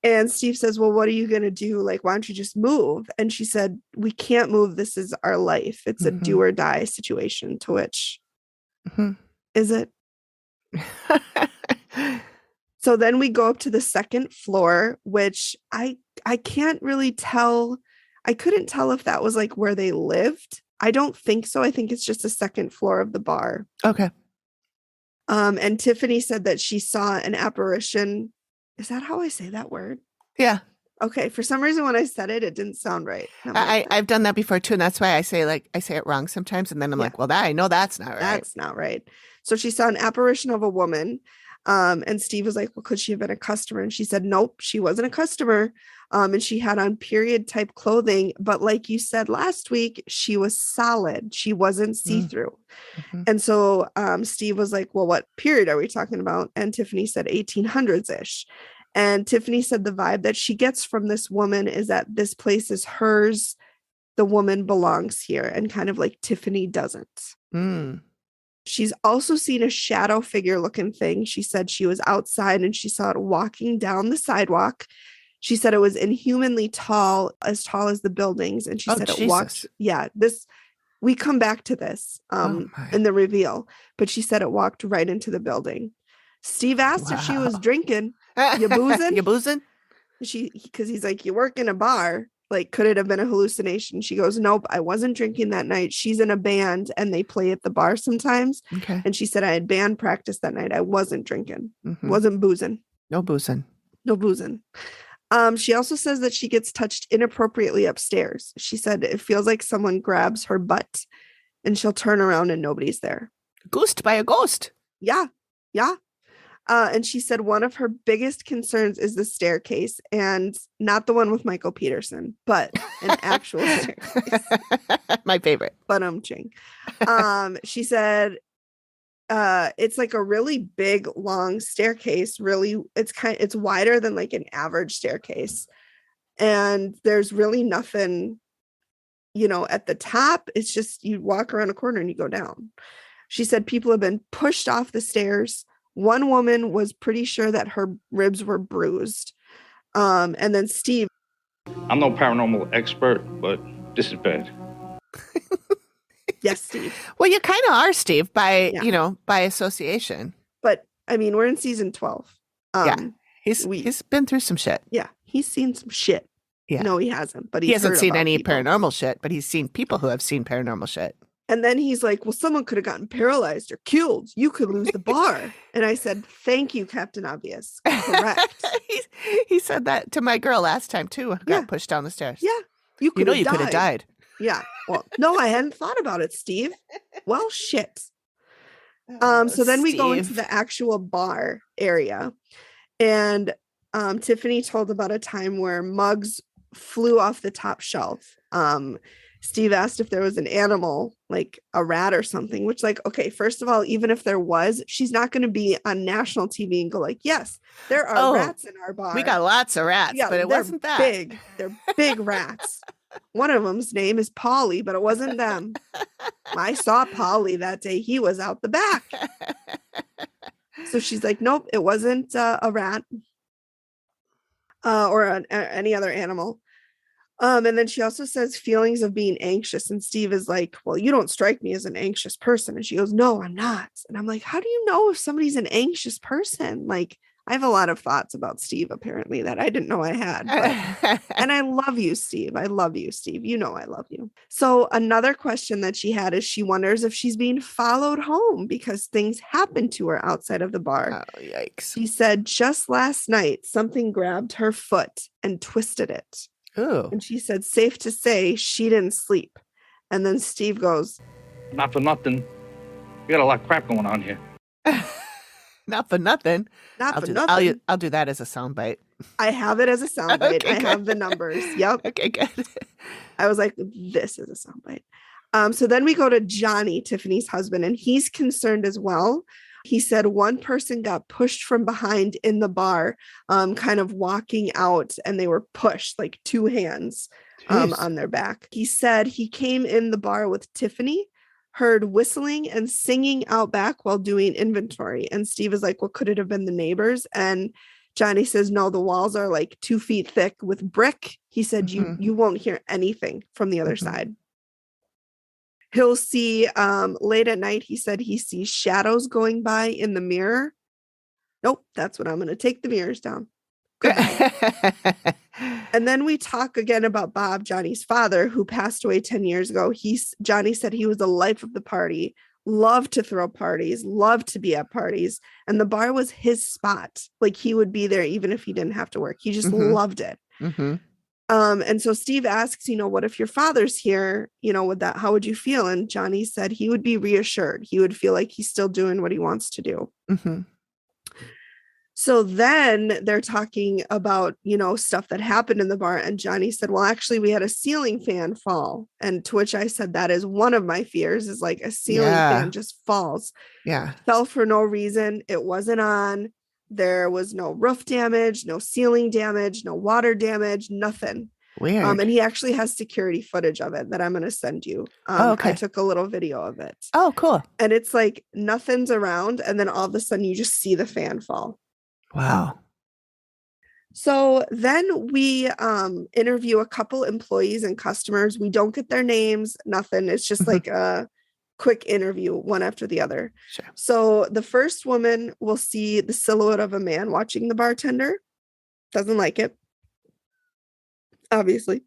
[SPEAKER 3] And Steve says, well, what are you going to do? Like, why don't you just move? And she said, we can't move. This is our life. It's a do or die situation. To which, is it? So then we go up to the second floor, which I can't really tell. I couldn't tell if that was like where they lived. I don't think so. I think it's just the second floor of the bar.
[SPEAKER 1] Okay.
[SPEAKER 3] And Tiffany said that she saw an apparition. Is that how I say that word?
[SPEAKER 1] Yeah.
[SPEAKER 3] Okay. For some reason, when I said it, it didn't sound right.
[SPEAKER 1] I've done that before too. And that's why I say it wrong sometimes. And then I'm like, well, I know that's not right.
[SPEAKER 3] That's not right. So she saw an apparition of a woman. And Steve was like, well, could she have been a customer? And she said, nope, she wasn't a customer. And she had on period type clothing. But like you said last week, she was solid. She wasn't see-through. And so Steve was like, well, what period are we talking about? And Tiffany said 1800s-ish. And Tiffany said the vibe that she gets from this woman is that this place is hers. The woman belongs here. And kind of like Tiffany doesn't. She's also seen a shadow figure looking thing. She said she was outside and she saw it walking down the sidewalk. She said it was inhumanly tall as the buildings. And she said it walked. Yeah, we come back to this in the reveal. But she said it walked right into the building. Steve asked if she was drinking. You boozing?
[SPEAKER 1] You boozing?
[SPEAKER 3] Because he's like, you work in a bar. Like, could it have been a hallucination? She goes, nope, I wasn't drinking that night. She's in a band and they play at the bar sometimes.
[SPEAKER 1] Okay.
[SPEAKER 3] And she said I had band practice that night. I wasn't drinking. Wasn't boozing.
[SPEAKER 1] No boozing.
[SPEAKER 3] No boozing. She also says that she gets touched inappropriately upstairs. She said it feels like someone grabs her butt and she'll turn around and nobody's there.
[SPEAKER 1] Goosed by a ghost.
[SPEAKER 3] Yeah. Yeah. And she said one of her biggest concerns is the staircase, and not the one with Michael Peterson, but an actual staircase.
[SPEAKER 1] My favorite.
[SPEAKER 3] Ching. She said it's like a really big, long staircase. Really, it's wider than like an average staircase, and there's really nothing, at the top. It's just you walk around a corner and you go down. She said people have been pushed off the stairs. One woman was pretty sure that her ribs were bruised. And then Steve.
[SPEAKER 6] I'm no paranormal expert, but This is bad.
[SPEAKER 3] Yes, Steve.
[SPEAKER 1] Well, you kind of are, Steve, by,
[SPEAKER 3] Yeah.
[SPEAKER 1] by association.
[SPEAKER 3] But I mean, we're in season 12.
[SPEAKER 1] Yeah. He's been through some shit.
[SPEAKER 3] Yeah. He's seen some shit.
[SPEAKER 1] Yeah.
[SPEAKER 3] No, he hasn't, but
[SPEAKER 1] He
[SPEAKER 3] he's
[SPEAKER 1] hasn't
[SPEAKER 3] heard
[SPEAKER 1] seen
[SPEAKER 3] about
[SPEAKER 1] any
[SPEAKER 3] people.
[SPEAKER 1] paranormal shit, but he's seen people who have seen paranormal shit.
[SPEAKER 3] And then he's like, well, someone could have gotten paralyzed or killed. You could lose the bar. And I said, thank you, Captain Obvious. Correct.
[SPEAKER 1] he said that to my girl last time, too. Got pushed down the stairs.
[SPEAKER 3] Yeah. You could
[SPEAKER 1] have died.
[SPEAKER 3] Yeah. Well, no, I hadn't thought about it, Steve. Well, shit. So then we go into the actual bar area. And Tiffany told about a time where mugs flew off the top shelf. Steve asked if there was an animal, like a rat or something, which, like, okay, first of all, even if there was, she's not going to be on national TV and go like, yes, there are rats in our bar.
[SPEAKER 1] We got lots of rats, but it wasn't that.
[SPEAKER 3] Big. They're big rats. One of them's name is Polly, but it wasn't them. I saw Polly that day. He was out the back. So she's like, nope, it wasn't a rat or any other animal. And then she also says feelings of being anxious. And Steve is like, well, you don't strike me as an anxious person. And she goes, no, I'm not. And I'm like, how do you know if somebody's an anxious person? Like, I have a lot of thoughts about Steve, apparently, that I didn't know I had. And I love you, Steve. I love you, Steve. You know I love you. So another question that she had is she wonders if she's being followed home because things happened to her outside of the bar.
[SPEAKER 1] Oh, yikes.
[SPEAKER 3] She said just last night, something grabbed her foot and twisted it.
[SPEAKER 1] Ooh.
[SPEAKER 3] And she said, safe to say, she didn't sleep. And then Steve goes,
[SPEAKER 6] Not for nothing. We got a lot of crap going on here.
[SPEAKER 1] Not for nothing.
[SPEAKER 3] Not for nothing.
[SPEAKER 1] I'll do that as a soundbite.
[SPEAKER 3] I have it as a soundbite.
[SPEAKER 1] Okay,
[SPEAKER 3] I have the numbers. Yep.
[SPEAKER 1] Okay, good.
[SPEAKER 3] I was like, this is a soundbite. So then we go to Johnny, Tiffany's husband, and he's concerned as well. He said one person got pushed from behind in the bar, kind of walking out, and they were pushed like two hands on their back. He said he came in the bar with Tiffany, heard whistling and singing out back while doing inventory. And Steve is like, well, could it have been the neighbors? And Johnny says, no, the walls are like 2 feet thick with brick. He said, you won't hear anything from the other side. He'll see late at night, he said he sees shadows going by in the mirror. Nope, that's what I'm going to take the mirrors down. And then we talk again about Bob, Johnny's father, who passed away 10 years ago. Johnny said he was the life of the party, loved to throw parties, loved to be at parties. And the bar was his spot. Like he would be there even if he didn't have to work. He just loved it.
[SPEAKER 1] Mm-hmm.
[SPEAKER 3] And so Steve asks, what if your father's here, how would you feel? And Johnny said he would be reassured. He would feel like he's still doing what he wants to do.
[SPEAKER 1] Mm-hmm.
[SPEAKER 3] So then they're talking about, stuff that happened in the bar. And Johnny said, well, actually, we had a ceiling fan fall. And to which I said, that is one of my fears, is like a ceiling fan just falls.
[SPEAKER 1] Yeah.
[SPEAKER 3] Fell for no reason. It wasn't on. There was no roof damage, no ceiling damage, no water damage, nothing.
[SPEAKER 1] Weird.
[SPEAKER 3] And he actually has security footage of it that I'm going to send you.
[SPEAKER 1] Okay.
[SPEAKER 3] I took a little video of it.
[SPEAKER 1] Oh, cool.
[SPEAKER 3] And it's like nothing's around. And then all of a sudden you just see the fan fall.
[SPEAKER 1] Wow.
[SPEAKER 3] So then we interview a couple employees and customers. We don't get their names, nothing. It's just like a quick interview, one after the other.
[SPEAKER 1] Sure.
[SPEAKER 3] So the first woman will see the silhouette of a man watching the bartender. Doesn't like it. Obviously.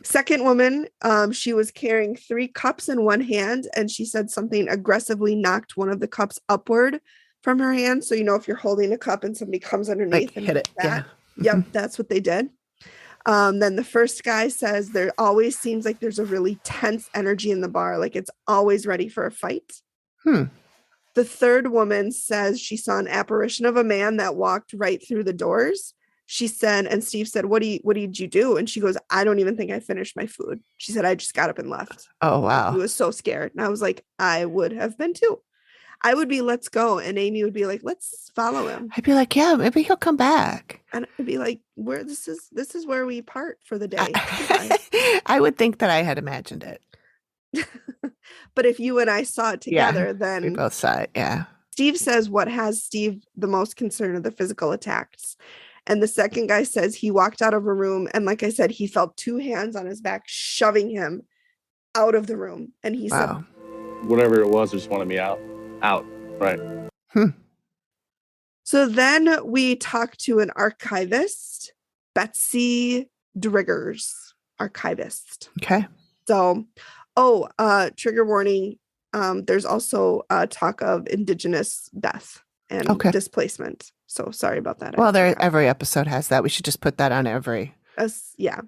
[SPEAKER 3] Second woman, she was carrying 3 cups in one hand, and she said something aggressively knocked one of the cups upward from her hand. So, if you're holding a cup and somebody comes underneath and
[SPEAKER 1] hit it. Yeah.
[SPEAKER 3] Yep, that's what they did. Then the first guy says there always seems like there's a really tense energy in the bar, like it's always ready for a fight. The third woman says she saw an apparition of a man that walked right through the doors. She said, and Steve said, what did you do? And she goes, I don't even think I finished my food. She said, I just got up and left.
[SPEAKER 1] Oh, wow.
[SPEAKER 3] He was so scared. And I was like, I would have been too. I would be, let's go. And Amy would be like, let's follow him.
[SPEAKER 1] I'd be like, yeah, maybe he'll come back.
[SPEAKER 3] And I'd be like, this is where we part for the day.
[SPEAKER 1] I would think that I had imagined it.
[SPEAKER 3] But if you and I saw it together, then
[SPEAKER 1] we both saw it. Yeah.
[SPEAKER 3] Steve says what has Steve the most concerned are the physical attacks. And the second guy says he walked out of a room, and like I said, he felt 2 hands on his back shoving him out of the room. And he said,
[SPEAKER 6] whatever it was, just wanted me out. Right.
[SPEAKER 3] So then we talked to an archivist, Betsy Driggers, archivist.
[SPEAKER 1] Okay.
[SPEAKER 3] So, trigger warning. There's also talk of indigenous death and displacement. So sorry about that.
[SPEAKER 1] Well, every episode has that. We should just put that on every.
[SPEAKER 3] Yeah.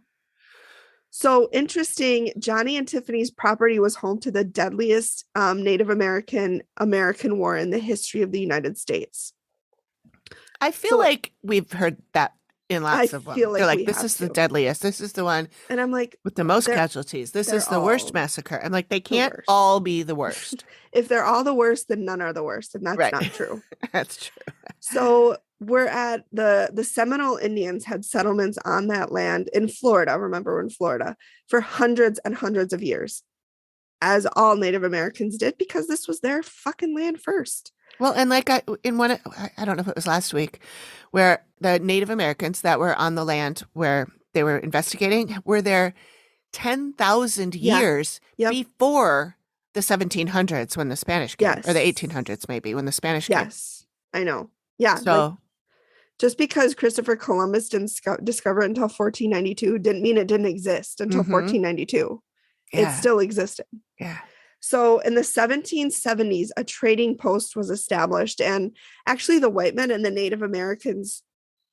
[SPEAKER 3] So interesting. Johnny and Tiffany's property was home to the deadliest Native American war in the history of the United States.
[SPEAKER 1] I feel like we've heard that in lots of them.
[SPEAKER 3] Like
[SPEAKER 1] they're like, this is the deadliest. This is the one.
[SPEAKER 3] And I'm like,
[SPEAKER 1] with the most casualties. This is the worst massacre. I'm like, they can't all be the worst.
[SPEAKER 3] If they're all the worst, then none are the worst. And that's not true.
[SPEAKER 1] That's true.
[SPEAKER 3] So we're at the Seminole Indians had settlements on that land in Florida. Remember, we're in Florida for hundreds and hundreds of years, as all Native Americans did, because this was their fucking land first.
[SPEAKER 1] Well, and like I don't know if it was last week, where the Native Americans that were on the land where they were investigating were there 10,000 years before the 1700s when the Spanish came, or the 1800s maybe when the Spanish came.
[SPEAKER 3] Yes, I know. Yeah.
[SPEAKER 1] So
[SPEAKER 3] just because Christopher Columbus didn't discover it until 1492 didn't mean it didn't exist until 1492. It still existed.
[SPEAKER 1] Yeah.
[SPEAKER 3] So in the 1770s, a trading post was established, and actually the white men and the Native Americans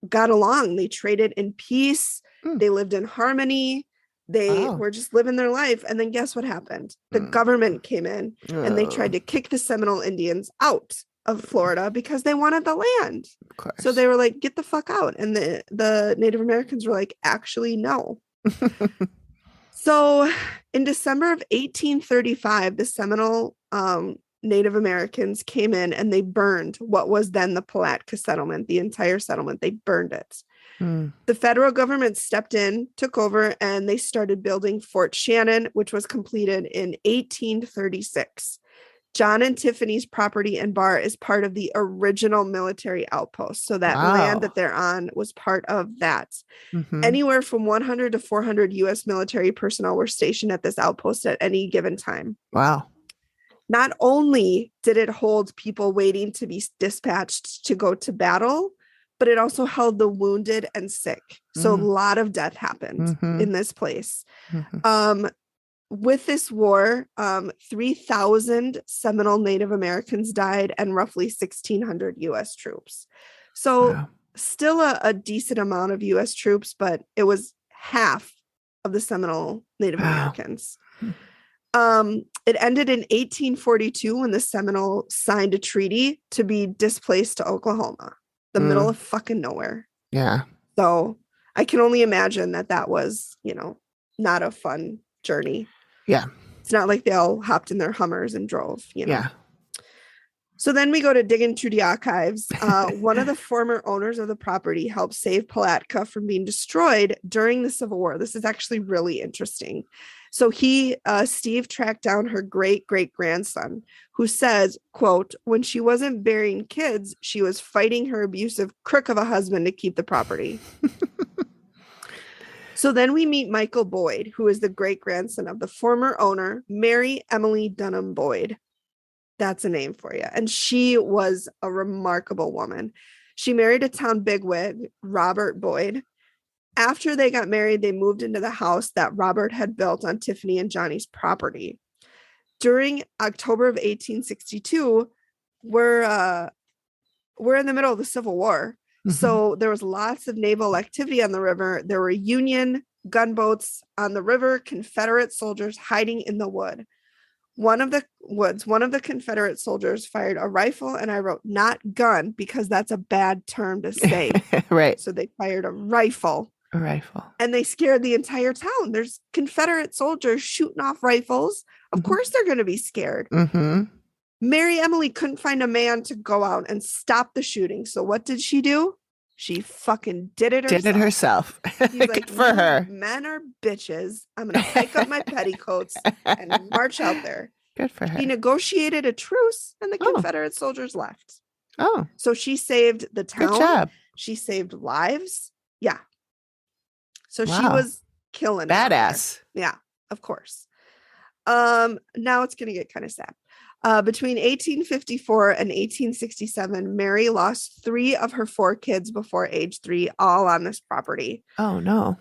[SPEAKER 3] got along. They traded in peace. They lived in harmony. They were just living their life. And then guess what happened? The government came in and they tried to kick the Seminole Indians out of Florida because they wanted the land.
[SPEAKER 1] Of course.
[SPEAKER 3] So they were like, get the fuck out. And the Native Americans were like, actually, no. So in December of 1835, the Seminole Native Americans came in and they burned what was then the Palatka settlement, the entire settlement. They burned it. The federal government stepped in, took over, and they started building Fort Shannon, which was completed in 1836. John and Tiffany's property and bar is part of the original military outpost. So that land that they're on was part of that. Anywhere from 100 to 400 U.S. military personnel were stationed at this outpost at any given time.
[SPEAKER 1] Wow.
[SPEAKER 3] Not only did it hold people waiting to be dispatched to go to battle, but it also held the wounded and sick. So a lot of death happened in this place. With this war, 3,000 Seminole Native Americans died and roughly 1,600 U.S. troops. So still a decent amount of U.S. troops, but it was half of the Seminole Native Americans. It ended in 1842 when the Seminole signed a treaty to be displaced to Oklahoma, the middle of fucking nowhere.
[SPEAKER 1] Yeah.
[SPEAKER 3] So I can only imagine that was, not a fun journey.
[SPEAKER 1] Yeah.
[SPEAKER 3] It's not like they all hopped in their Hummers and drove,
[SPEAKER 1] Yeah.
[SPEAKER 3] So then we go to digging through the archives. One of the former owners of the property helped save Palatka from being destroyed during the Civil War. This is actually really interesting. So Steve tracked down her great-great-grandson, who says, quote, when she wasn't bearing kids, she was fighting her abusive crook of a husband to keep the property. So then we meet Michael Boyd, who is the great-grandson of the former owner, Mary Emily Dunham Boyd. That's a name for you. And she was a remarkable woman. She married a town bigwig, Robert Boyd. After they got married, they moved into the house that Robert had built on Tiffany and Johnny's property. During October of 1862, we're in the middle of the Civil War. So there was lots of naval activity on the river. There were Union gunboats on the river, Confederate soldiers hiding in the wood. One of the Confederate soldiers fired a rifle, and I wrote not gun because that's a bad term to say.
[SPEAKER 1] Right.
[SPEAKER 3] So they fired a rifle.
[SPEAKER 1] A rifle.
[SPEAKER 3] And they scared the entire town. There's Confederate soldiers shooting off rifles. Of course they're going to be scared. Mary Emily couldn't find a man to go out and stop the shooting. So what did she do? She fucking did it herself. He's
[SPEAKER 1] Good
[SPEAKER 3] like,
[SPEAKER 1] for her.
[SPEAKER 3] Men are bitches. I'm going to hike up my petticoats and march out there.
[SPEAKER 1] Good for her.
[SPEAKER 3] He negotiated a truce and the Confederate soldiers left.
[SPEAKER 1] Oh.
[SPEAKER 3] So she saved the town.
[SPEAKER 1] Good job.
[SPEAKER 3] She saved lives. Yeah. So she
[SPEAKER 1] Wow.
[SPEAKER 3] was killing it out there.
[SPEAKER 1] Badass.
[SPEAKER 3] Yeah, of course. Now it's going to get kind of sad. Between 1854 and 1867, Mary lost 3 of her 4 kids before age 3, all on this property.
[SPEAKER 1] Oh, no.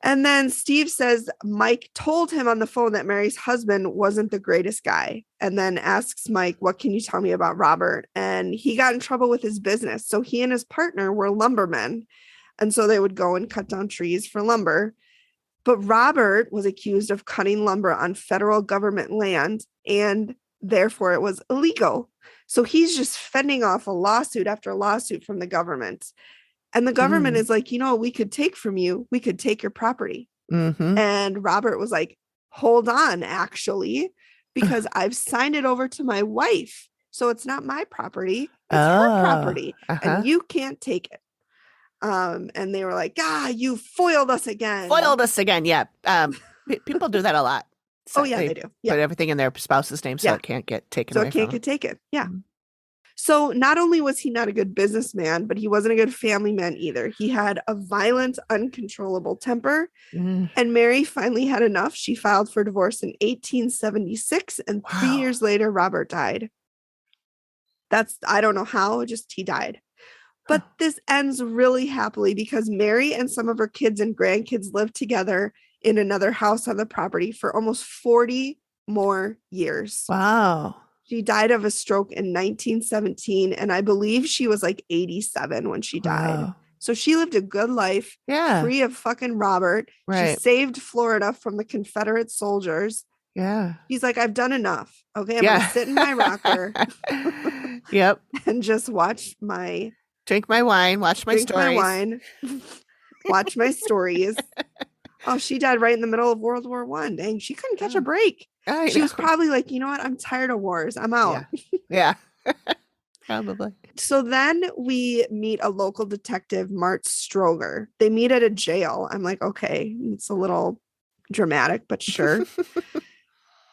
[SPEAKER 3] And then Steve says Mike told him on the phone that Mary's husband wasn't the greatest guy, and then asks Mike, what can you tell me about Robert? And he got in trouble with his business. So he and his partner were lumbermen. And so they would go and cut down trees for lumber. But Robert was accused of cutting lumber on federal government land, and therefore it was illegal. So he's just fending off a lawsuit after lawsuit from the government. And the government is like, you know, we could take from you. We could take your property.
[SPEAKER 1] Mm-hmm.
[SPEAKER 3] And Robert was like, hold on, actually, because I've signed it over to my wife. So it's not my property. It's her property. And you can't take it. And they were like, you foiled us again.
[SPEAKER 1] Yeah. People do that a lot. So
[SPEAKER 3] they do. Yeah.
[SPEAKER 1] Put everything in their spouse's name so it can't get taken away.
[SPEAKER 3] So it can't get taken. Yeah. Mm-hmm. So not only was he not a good businessman, but he wasn't a good family man either. He had a violent, uncontrollable temper. And Mary finally had enough. She filed for divorce in 1876. And 3 years later, Robert died. I don't know how, just he died. But this ends really happily because Mary and some of her kids and grandkids lived together in another house on the property for almost 40 more years.
[SPEAKER 1] Wow.
[SPEAKER 3] She died of a stroke in 1917, and I believe she was like 87 when she died.
[SPEAKER 1] Wow.
[SPEAKER 3] So she lived a good life, free of fucking Robert.
[SPEAKER 1] Right.
[SPEAKER 3] She saved Florida from the Confederate soldiers.
[SPEAKER 1] Yeah.
[SPEAKER 3] He's like, I've done enough. Okay, I'm gonna sit in my rocker.
[SPEAKER 1] Yep.
[SPEAKER 3] And just
[SPEAKER 1] drink my wine, watch my stories.
[SPEAKER 3] Watch my stories. Oh, she died right in the middle of World War I. Dang, she couldn't catch a break. She was probably like, you know what? I'm tired of wars. I'm out.
[SPEAKER 1] Yeah. Probably.
[SPEAKER 3] So then we meet a local detective, Mart Stroger. They meet at a jail. I'm like, okay, it's a little dramatic, but sure.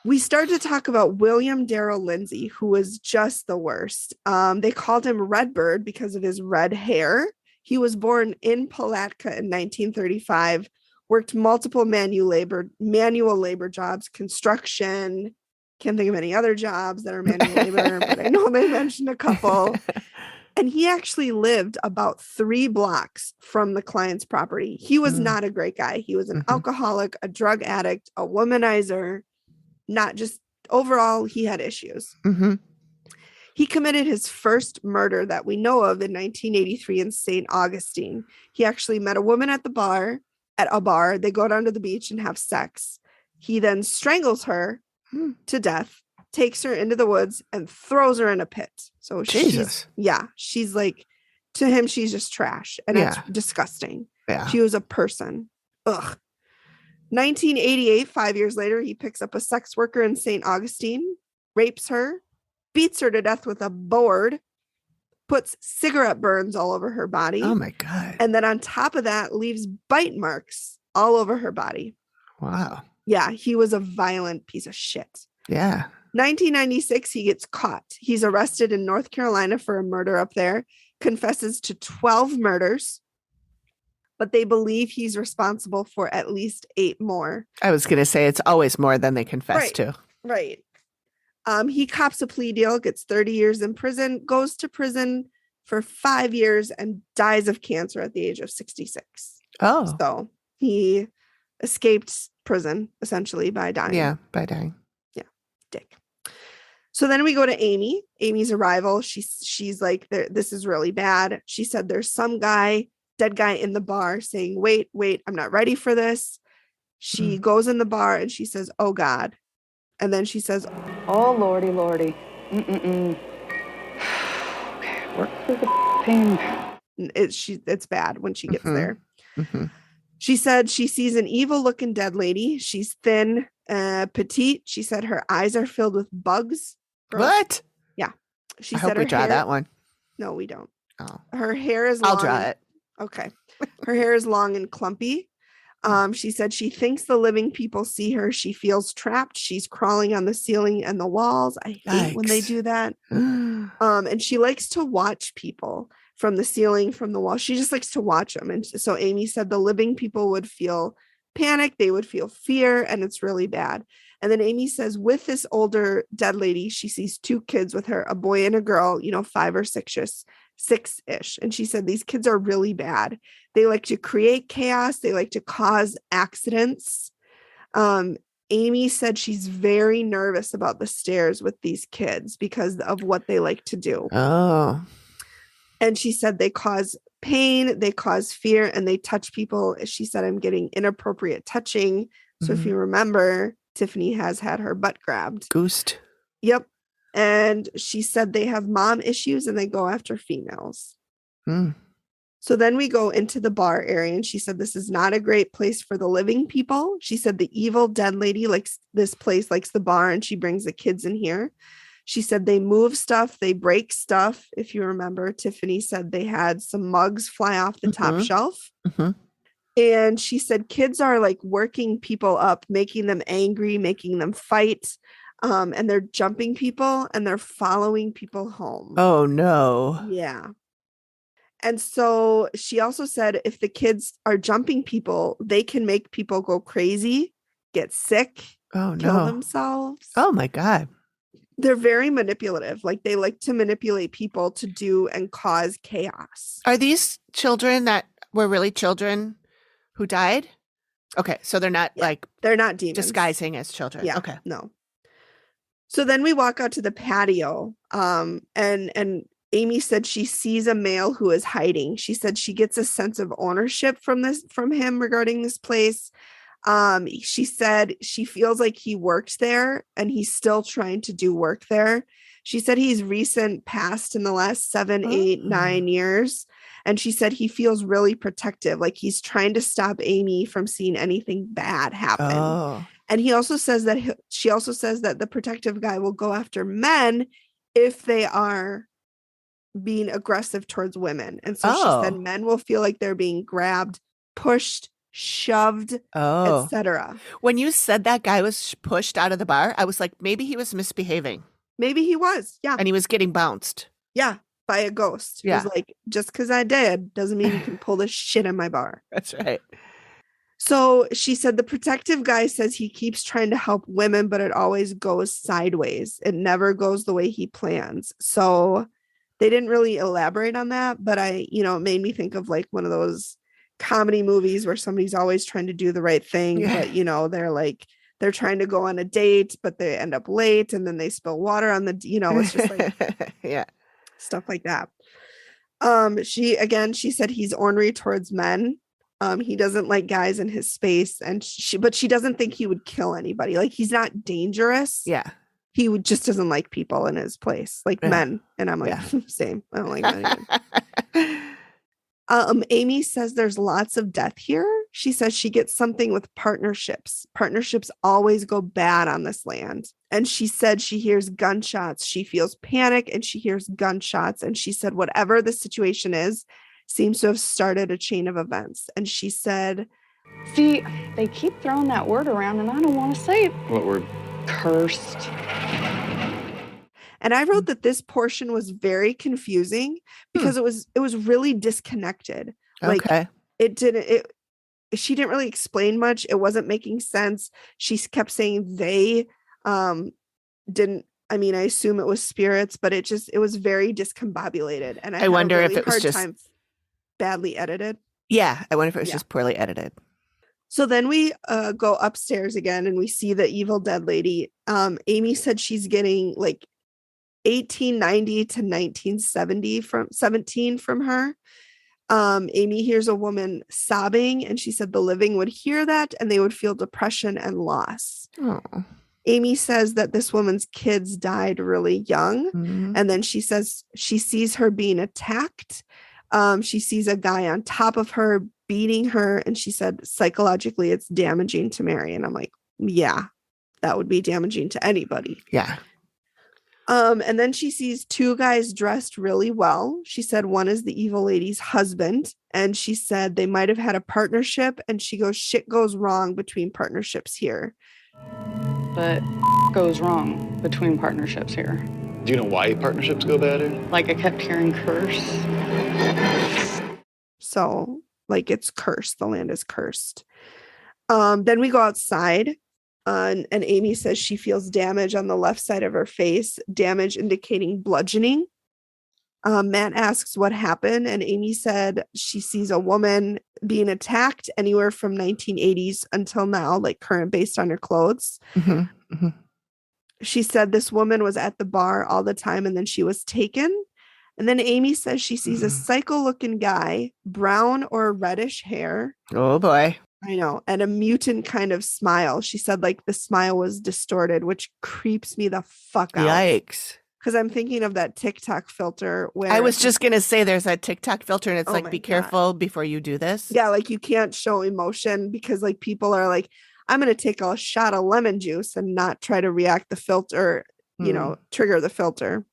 [SPEAKER 3] We start to talk about William Darrell Lindsay, who was just the worst. They called him Redbird because of his red hair. He was born in Palatka in 1935. Worked multiple manual labor jobs, construction. Can't think of any other jobs that are manual labor, but I know they mentioned a couple. And he actually lived about 3 blocks from the client's property. He was not a great guy. He was an alcoholic, a drug addict, a womanizer. Not just overall, he had issues. He committed his first murder that we know of in 1983 in St. Augustine. He actually met a woman at a bar. They go down to the beach and have sex. He then strangles her to death, takes her into the woods, and throws her in a pit. So she's like, to him, she's just trash. And it's disgusting. Yeah. She was a person. Ugh. 1988, 5 years later, he picks up a sex worker in St. Augustine, rapes her, beats her to death with a board, puts cigarette burns all over her body.
[SPEAKER 1] Oh my God.
[SPEAKER 3] And then on top of that, leaves bite marks all over her body.
[SPEAKER 1] Wow.
[SPEAKER 3] Yeah, he was a violent piece of shit.
[SPEAKER 1] Yeah.
[SPEAKER 3] 1996, he gets caught. He's arrested in North Carolina for a murder up there, confesses to 12 murders, but they believe he's responsible for at least 8 more.
[SPEAKER 1] I was going to say it's always more than they confess to.
[SPEAKER 3] Right. He cops a plea deal, gets 30 years in prison, goes to prison for 5 years, and dies of cancer at the age of 66.
[SPEAKER 1] Oh.
[SPEAKER 3] So he escaped prison, essentially, by dying.
[SPEAKER 1] Yeah, by dying.
[SPEAKER 3] Yeah, dick. So then we go to Amy. Amy's arrival. She's like, this is really bad. She said there's some dead guy in the bar saying, wait, I'm not ready for this. She goes in the bar and she says, oh God. And then she says,
[SPEAKER 7] oh, Lordy. Okay, work through the pain.
[SPEAKER 3] It's bad when she gets there. She said she sees an evil looking dead lady. She's thin, petite. She said her eyes are filled with bugs. Gross.
[SPEAKER 1] What?
[SPEAKER 3] Yeah. She
[SPEAKER 1] I
[SPEAKER 3] said
[SPEAKER 1] hope we draw that one.
[SPEAKER 3] No, we don't.
[SPEAKER 1] Oh.
[SPEAKER 3] Her hair is long.
[SPEAKER 1] I'll draw it.
[SPEAKER 3] Okay. Her hair is long and clumpy. She said she thinks the living people see her. She feels trapped. She's crawling on the ceiling and the walls. I hate when they do that. And she likes to watch people. from the ceiling, from the wall. She just likes to watch them. And so Amy said the living people would feel panic, they would feel fear, and it's really bad. And then Amy says with this older dead lady, she sees 2 kids with her, a boy and a girl, 5 or 6-ish. And she said these kids are really bad. They like to create chaos. They like to cause accidents. Amy said she's very nervous about the stairs with these kids because of what they like to do.
[SPEAKER 1] Oh.
[SPEAKER 3] And she said they cause pain, they cause fear, and they touch people. She said, I'm getting inappropriate touching. So if you remember, Tiffany has had her butt grabbed.
[SPEAKER 1] Goosed.
[SPEAKER 3] Yep. And she said they have mom issues and they go after females. So then we go into the bar area, and she said this is not a great place for the living people. She said the evil dead lady likes this place, likes the bar, and she brings the kids in here. She said they move stuff, they break stuff. If you remember, Tiffany said they had some mugs fly off the top shelf. And she said kids are like working people up, making them angry, making them fight. And they're jumping people and they're following people home.
[SPEAKER 1] Oh, no.
[SPEAKER 3] Yeah. And so she also said if the kids are jumping people, they can make people go crazy, get sick, kill themselves.
[SPEAKER 1] Oh, my God.
[SPEAKER 3] They're very manipulative. Like they like to manipulate people to do and cause chaos.
[SPEAKER 1] Are these children that were really children who died? Okay. So they're not
[SPEAKER 3] they're not demons
[SPEAKER 1] disguising as children.
[SPEAKER 3] Yeah.
[SPEAKER 1] Okay.
[SPEAKER 3] No. So then we walk out to the patio. And Amy said she sees a male who is hiding. She said she gets a sense of ownership from him regarding this place. She said she feels like he worked there and he's still trying to do work there. She said he's recent past in the last 7, 8, 9 years. And she said he feels really protective. Like he's trying to stop Amy from seeing anything bad happen.
[SPEAKER 1] Oh.
[SPEAKER 3] And he also says that she also says that the protective guy will go after men if they are being aggressive towards women. And so she said men will feel like they're being grabbed, pushed, shoved, etc.
[SPEAKER 1] When you said that guy was pushed out of the bar, I was like, maybe he was misbehaving.
[SPEAKER 3] Maybe he was. Yeah.
[SPEAKER 1] And he was getting bounced.
[SPEAKER 3] Yeah. By a ghost.
[SPEAKER 1] Yeah.
[SPEAKER 3] He was like, just because I did doesn't mean you can pull this shit in my bar.
[SPEAKER 1] That's right.
[SPEAKER 3] So she said the protective guy says he keeps trying to help women, but it always goes sideways. It never goes the way he plans. So they didn't really elaborate on that, but it made me think of like one of those comedy movies where somebody's always trying to do the right thing, but they're trying to go on a date, but they end up late and then they spill water on the, it's just like stuff like that. She said he's ornery towards men. He doesn't like guys in his space, but she doesn't think he would kill anybody. Like he's not dangerous.
[SPEAKER 1] Yeah.
[SPEAKER 3] He just doesn't like people in his place, like men. And I'm like, same. I don't like men either. Amy says there's lots of death here. She says she gets something with partnerships. Partnerships always go bad on this land. And she said she hears gunshots. She feels panic and she hears gunshots. And she said whatever the situation is seems to have started a chain of events. And she said,
[SPEAKER 7] See, they keep throwing that word around and I don't want to say it.
[SPEAKER 6] What word?
[SPEAKER 7] Cursed.
[SPEAKER 3] And I wrote that this portion was very confusing because it was really disconnected. Like she didn't really explain much. It wasn't making sense. She kept saying they didn't. I mean, I assume it was spirits, but it was very discombobulated. And I
[SPEAKER 1] wonder
[SPEAKER 3] had a really
[SPEAKER 1] if it was
[SPEAKER 3] hard
[SPEAKER 1] just
[SPEAKER 3] time badly edited.
[SPEAKER 1] Yeah, I wonder if it was just poorly edited.
[SPEAKER 3] So then we go upstairs again and we see the evil dead lady. Amy said she's getting like 1890 to 1970 from 17 from her. Amy hears a woman sobbing and she said the living would hear that and they would feel depression and loss.
[SPEAKER 1] Oh.
[SPEAKER 3] Amy says that this woman's kids died really young. And then she says she sees her being attacked. She sees a guy on top of her beating her. And she said psychologically it's damaging to Mary. And I'm like, yeah, that would be damaging to anybody.
[SPEAKER 1] Yeah.
[SPEAKER 3] And then she sees 2 guys dressed really well. She said one is the evil lady's husband. And she said they might have had a partnership. And she goes, shit goes wrong between partnerships here.
[SPEAKER 7] But goes wrong between partnerships here.
[SPEAKER 8] Do you know why partnerships go bad here?
[SPEAKER 7] Like I kept hearing curse.
[SPEAKER 3] So like it's cursed. The land is cursed. Then we go outside and Amy says she feels damage on the left side of her face, damage indicating bludgeoning. Matt asks what happened, and Amy said she sees a woman being attacked anywhere from 1980s until now, like current based on her clothes.
[SPEAKER 1] Mm-hmm. Mm-hmm.
[SPEAKER 3] She said this woman was at the bar all the time and then she was taken. And then Amy says she sees a psycho-looking guy, brown or reddish hair.
[SPEAKER 1] Oh, boy.
[SPEAKER 3] I know. And a mutant kind of smile. She said like the smile was distorted, which creeps me the fuck out.
[SPEAKER 1] Yikes.
[SPEAKER 3] Because I'm thinking of that TikTok filter where
[SPEAKER 1] I was just going to say there's that TikTok filter and it's
[SPEAKER 3] Oh
[SPEAKER 1] like,
[SPEAKER 3] my
[SPEAKER 1] be
[SPEAKER 3] God.
[SPEAKER 1] careful before you do this.
[SPEAKER 3] Yeah, like you can't show emotion because like people are like, I'm going to take a shot of lemon juice and not try to react the filter, trigger the filter.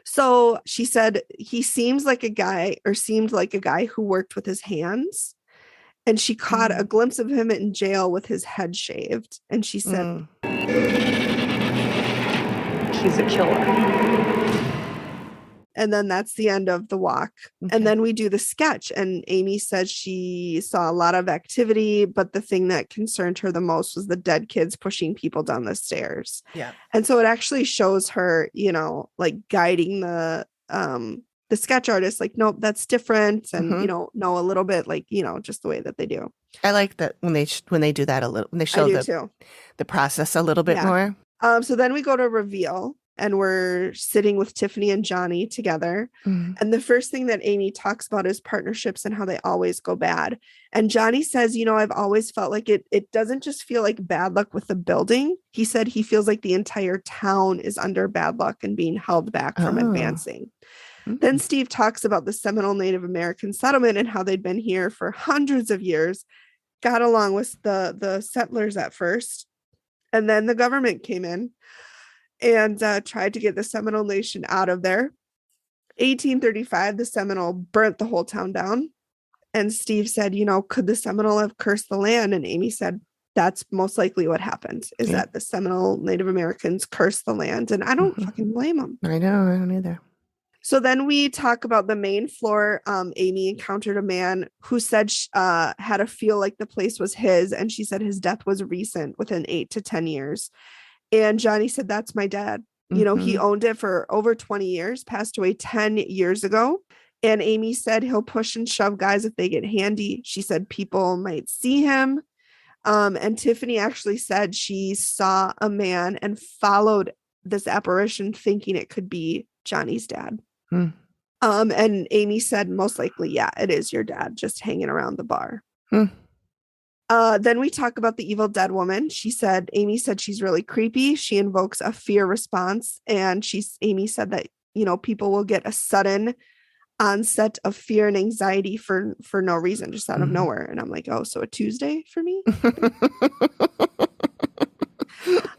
[SPEAKER 3] So she said he seemed like a guy who worked with his hands. And she caught a glimpse of him in jail with his head shaved. And she said,
[SPEAKER 7] He's a killer.
[SPEAKER 3] and then that's the end of the walk.
[SPEAKER 1] Okay.
[SPEAKER 3] And then we do the sketch. And Amy said she saw a lot of activity, but the thing that concerned her the most was the dead kids pushing people down the stairs.
[SPEAKER 1] Yeah.
[SPEAKER 3] And so it actually shows her, like guiding the sketch artist, like, nope, that's different. And, know a little bit, like, just the way that they do.
[SPEAKER 1] I like that when they do that a little, when they show the process a little bit more.
[SPEAKER 3] So then we go to reveal and we're sitting with Tiffany and Johnny together.
[SPEAKER 1] Mm.
[SPEAKER 3] And the first thing that Amy talks about is partnerships and how they always go bad. And Johnny says, I've always felt like it doesn't just feel like bad luck with the building. He said he feels like the entire town is under bad luck and being held back from advancing. Mm-hmm. Then Steve talks about the Seminole Native American settlement and how they'd been here for hundreds of years, got along with the settlers at first. And then the government came in and tried to get the Seminole Nation out of there. 1835, the Seminole burnt the whole town down. And Steve said, could the Seminole have cursed the land? And Amy said, that's most likely what happened, is that the Seminole Native Americans cursed the land. And I don't fucking blame them.
[SPEAKER 1] I know, I don't either.
[SPEAKER 3] So then we talk about the main floor. Amy encountered a man who said had a feel like the place was his. And she said his death was recent, within 8 to 10 years. And Johnny said, that's my dad. He owned it for over 20 years, passed away 10 years ago. And Amy said he'll push and shove guys if they get handy. She said people might see him. And Tiffany actually said she saw a man and followed this apparition thinking it could be Johnny's dad. And Amy said, most likely, yeah, it is your dad just hanging around the bar. Then we talk about the evil dead woman. Amy said she's really creepy. She invokes a fear response. And Amy said that, people will get a sudden onset of fear and anxiety for no reason, just out of nowhere. And I'm like, oh, so a Tuesday for me?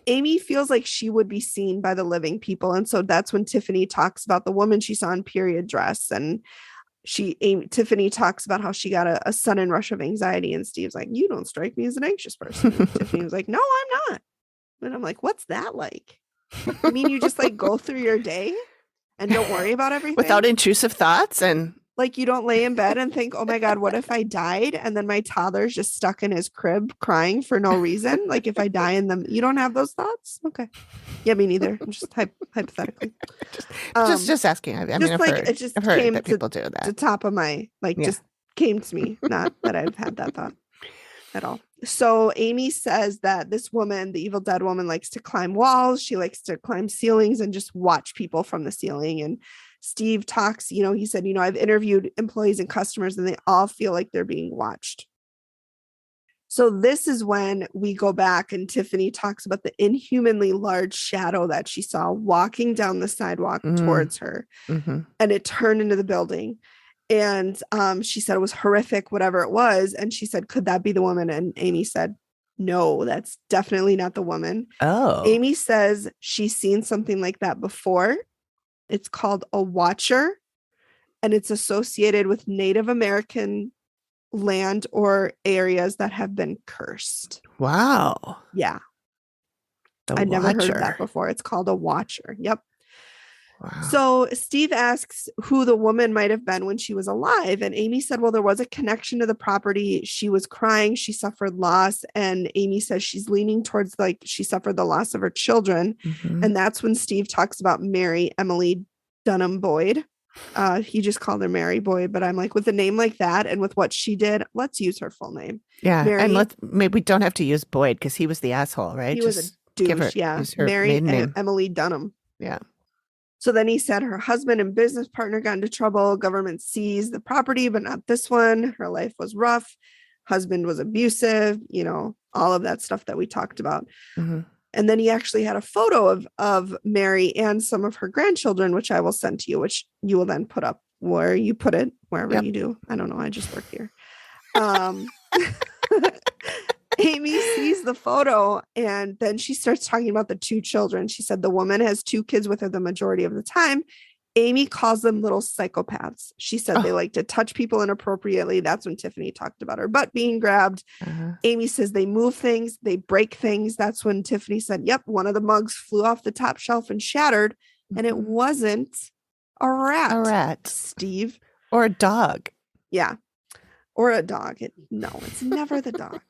[SPEAKER 3] Amy feels like she would be seen by the living people. And so that's when Tiffany talks about the woman she saw in period dress. And Tiffany talks about how she got a sudden rush of anxiety. And Steve's like, you don't strike me as an anxious person. Tiffany was like, no, I'm not. And I'm like, what's that like? I mean, you just like go through your day and don't worry about everything
[SPEAKER 1] without intrusive thoughts. And
[SPEAKER 3] like, you don't lay in bed and think, oh my God, what if I died? And then my toddler's just stuck in his crib crying for no reason. Like if I die in them, you don't have those thoughts. Okay. Yeah, me neither. I'm just hypothetically.
[SPEAKER 1] Just asking. I mean, I've heard that people do that.
[SPEAKER 3] The top of my, just came to me. Not that I've had that thought at all. So Amy says that this woman, the evil dead woman, likes to climb walls. She likes to climb ceilings and just watch people from the ceiling. And Steve talks, he said, I've interviewed employees and customers and they all feel like they're being watched. So this is when we go back and Tiffany talks about the inhumanly large shadow that she saw walking down the sidewalk towards her. And it turned into the building. And she said it was horrific, whatever it was. And she said, could that be the woman? And Amy said, no, that's definitely not the woman.
[SPEAKER 1] Oh.
[SPEAKER 3] Amy says she's seen something like that before. It's called a watcher, and it's associated with Native American land or areas that have been cursed.
[SPEAKER 1] Wow.
[SPEAKER 3] Yeah. I'd never heard of that before. It's called a watcher. Yep.
[SPEAKER 1] Wow.
[SPEAKER 3] So Steve asks who the woman might have been when she was alive. And Amy said, well, there was a connection to the property. She was crying. She suffered loss. And Amy says she's leaning towards like she suffered the loss of her children.
[SPEAKER 1] Mm-hmm.
[SPEAKER 3] And that's when Steve talks about Mary Emily Dunham Boyd. He just called her Mary Boyd, but I'm like, with a name like that and with what she did, let's use her full name.
[SPEAKER 1] Yeah.
[SPEAKER 3] Mary,
[SPEAKER 1] and maybe we don't have to use Boyd because he was the asshole, right?
[SPEAKER 3] He was a douche. Mary Emily Dunham.
[SPEAKER 1] Yeah.
[SPEAKER 3] So then he said her husband and business partner got into trouble. Government seized the property, but not this one. Her life was rough. Husband was abusive, all of that stuff that we talked about.
[SPEAKER 1] Mm-hmm.
[SPEAKER 3] And then he actually had a photo of Mary and some of her grandchildren, which I will send to you, which you will then put up where you put it, wherever you do. I don't know. I just work here. Amy sees the photo and then she starts talking about the two children. She said the woman has two kids with her the majority of the time. Amy calls them little psychopaths. She said they like to touch people inappropriately. That's when Tiffany talked about her butt being grabbed.
[SPEAKER 1] Uh-huh.
[SPEAKER 3] Amy says they move things, they break things. That's when Tiffany said, yep, one of the mugs flew off the top shelf and shattered. And it wasn't a rat.
[SPEAKER 1] A rat.
[SPEAKER 3] Steve.
[SPEAKER 1] Or a dog.
[SPEAKER 3] Yeah. Or a dog. No, it's never the dog.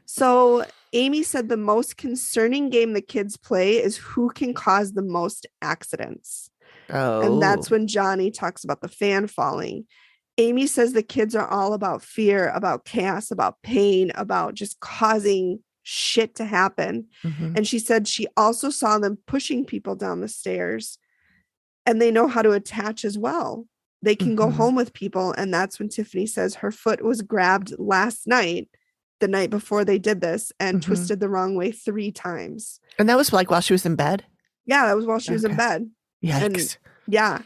[SPEAKER 3] So Amy said the most concerning game the kids play is who can cause the most accidents.
[SPEAKER 1] Oh.
[SPEAKER 3] And that's when Johnny talks about the fan falling. Amy says the kids are all about fear, about chaos, about pain, about just causing shit to happen.
[SPEAKER 1] Mm-hmm.
[SPEAKER 3] And she said she also saw them pushing people down the stairs and they know how to attach as well. They can go home with people. And that's when Tiffany says her foot was grabbed last night, the night before they did this, and twisted the wrong way 3 times.
[SPEAKER 1] And that was like while she was in bed?
[SPEAKER 3] Yeah, that was while she was in bed.
[SPEAKER 1] Yikes.
[SPEAKER 3] And yeah,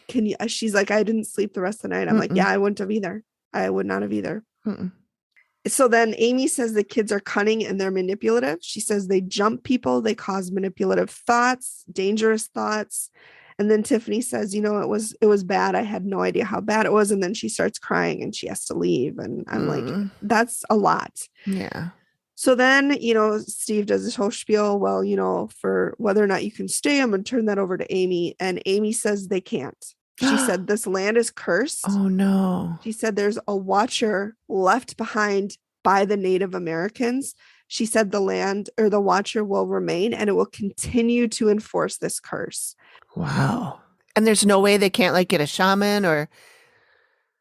[SPEAKER 3] she's like, I didn't sleep the rest of the night. I'm like, yeah, I wouldn't have either. I would not have either.
[SPEAKER 1] Mm-mm.
[SPEAKER 3] So then Amy says the kids are cunning and they're manipulative. She says they jump people. They cause manipulative thoughts, dangerous thoughts. And then Tiffany says, it was bad. I had no idea how bad it was. And then she starts crying and she has to leave. And I'm like, that's a lot.
[SPEAKER 1] Yeah.
[SPEAKER 3] So then, Steve does this whole spiel. Well, for whether or not you can stay, I'm going to turn that over to Amy. And Amy says they can't. She said, this land is cursed.
[SPEAKER 1] Oh, no.
[SPEAKER 3] She said there's a watcher left behind by the Native Americans. She said the land or the watcher will remain and it will continue to enforce this curse.
[SPEAKER 1] Wow. And there's no way they can't get a shaman or?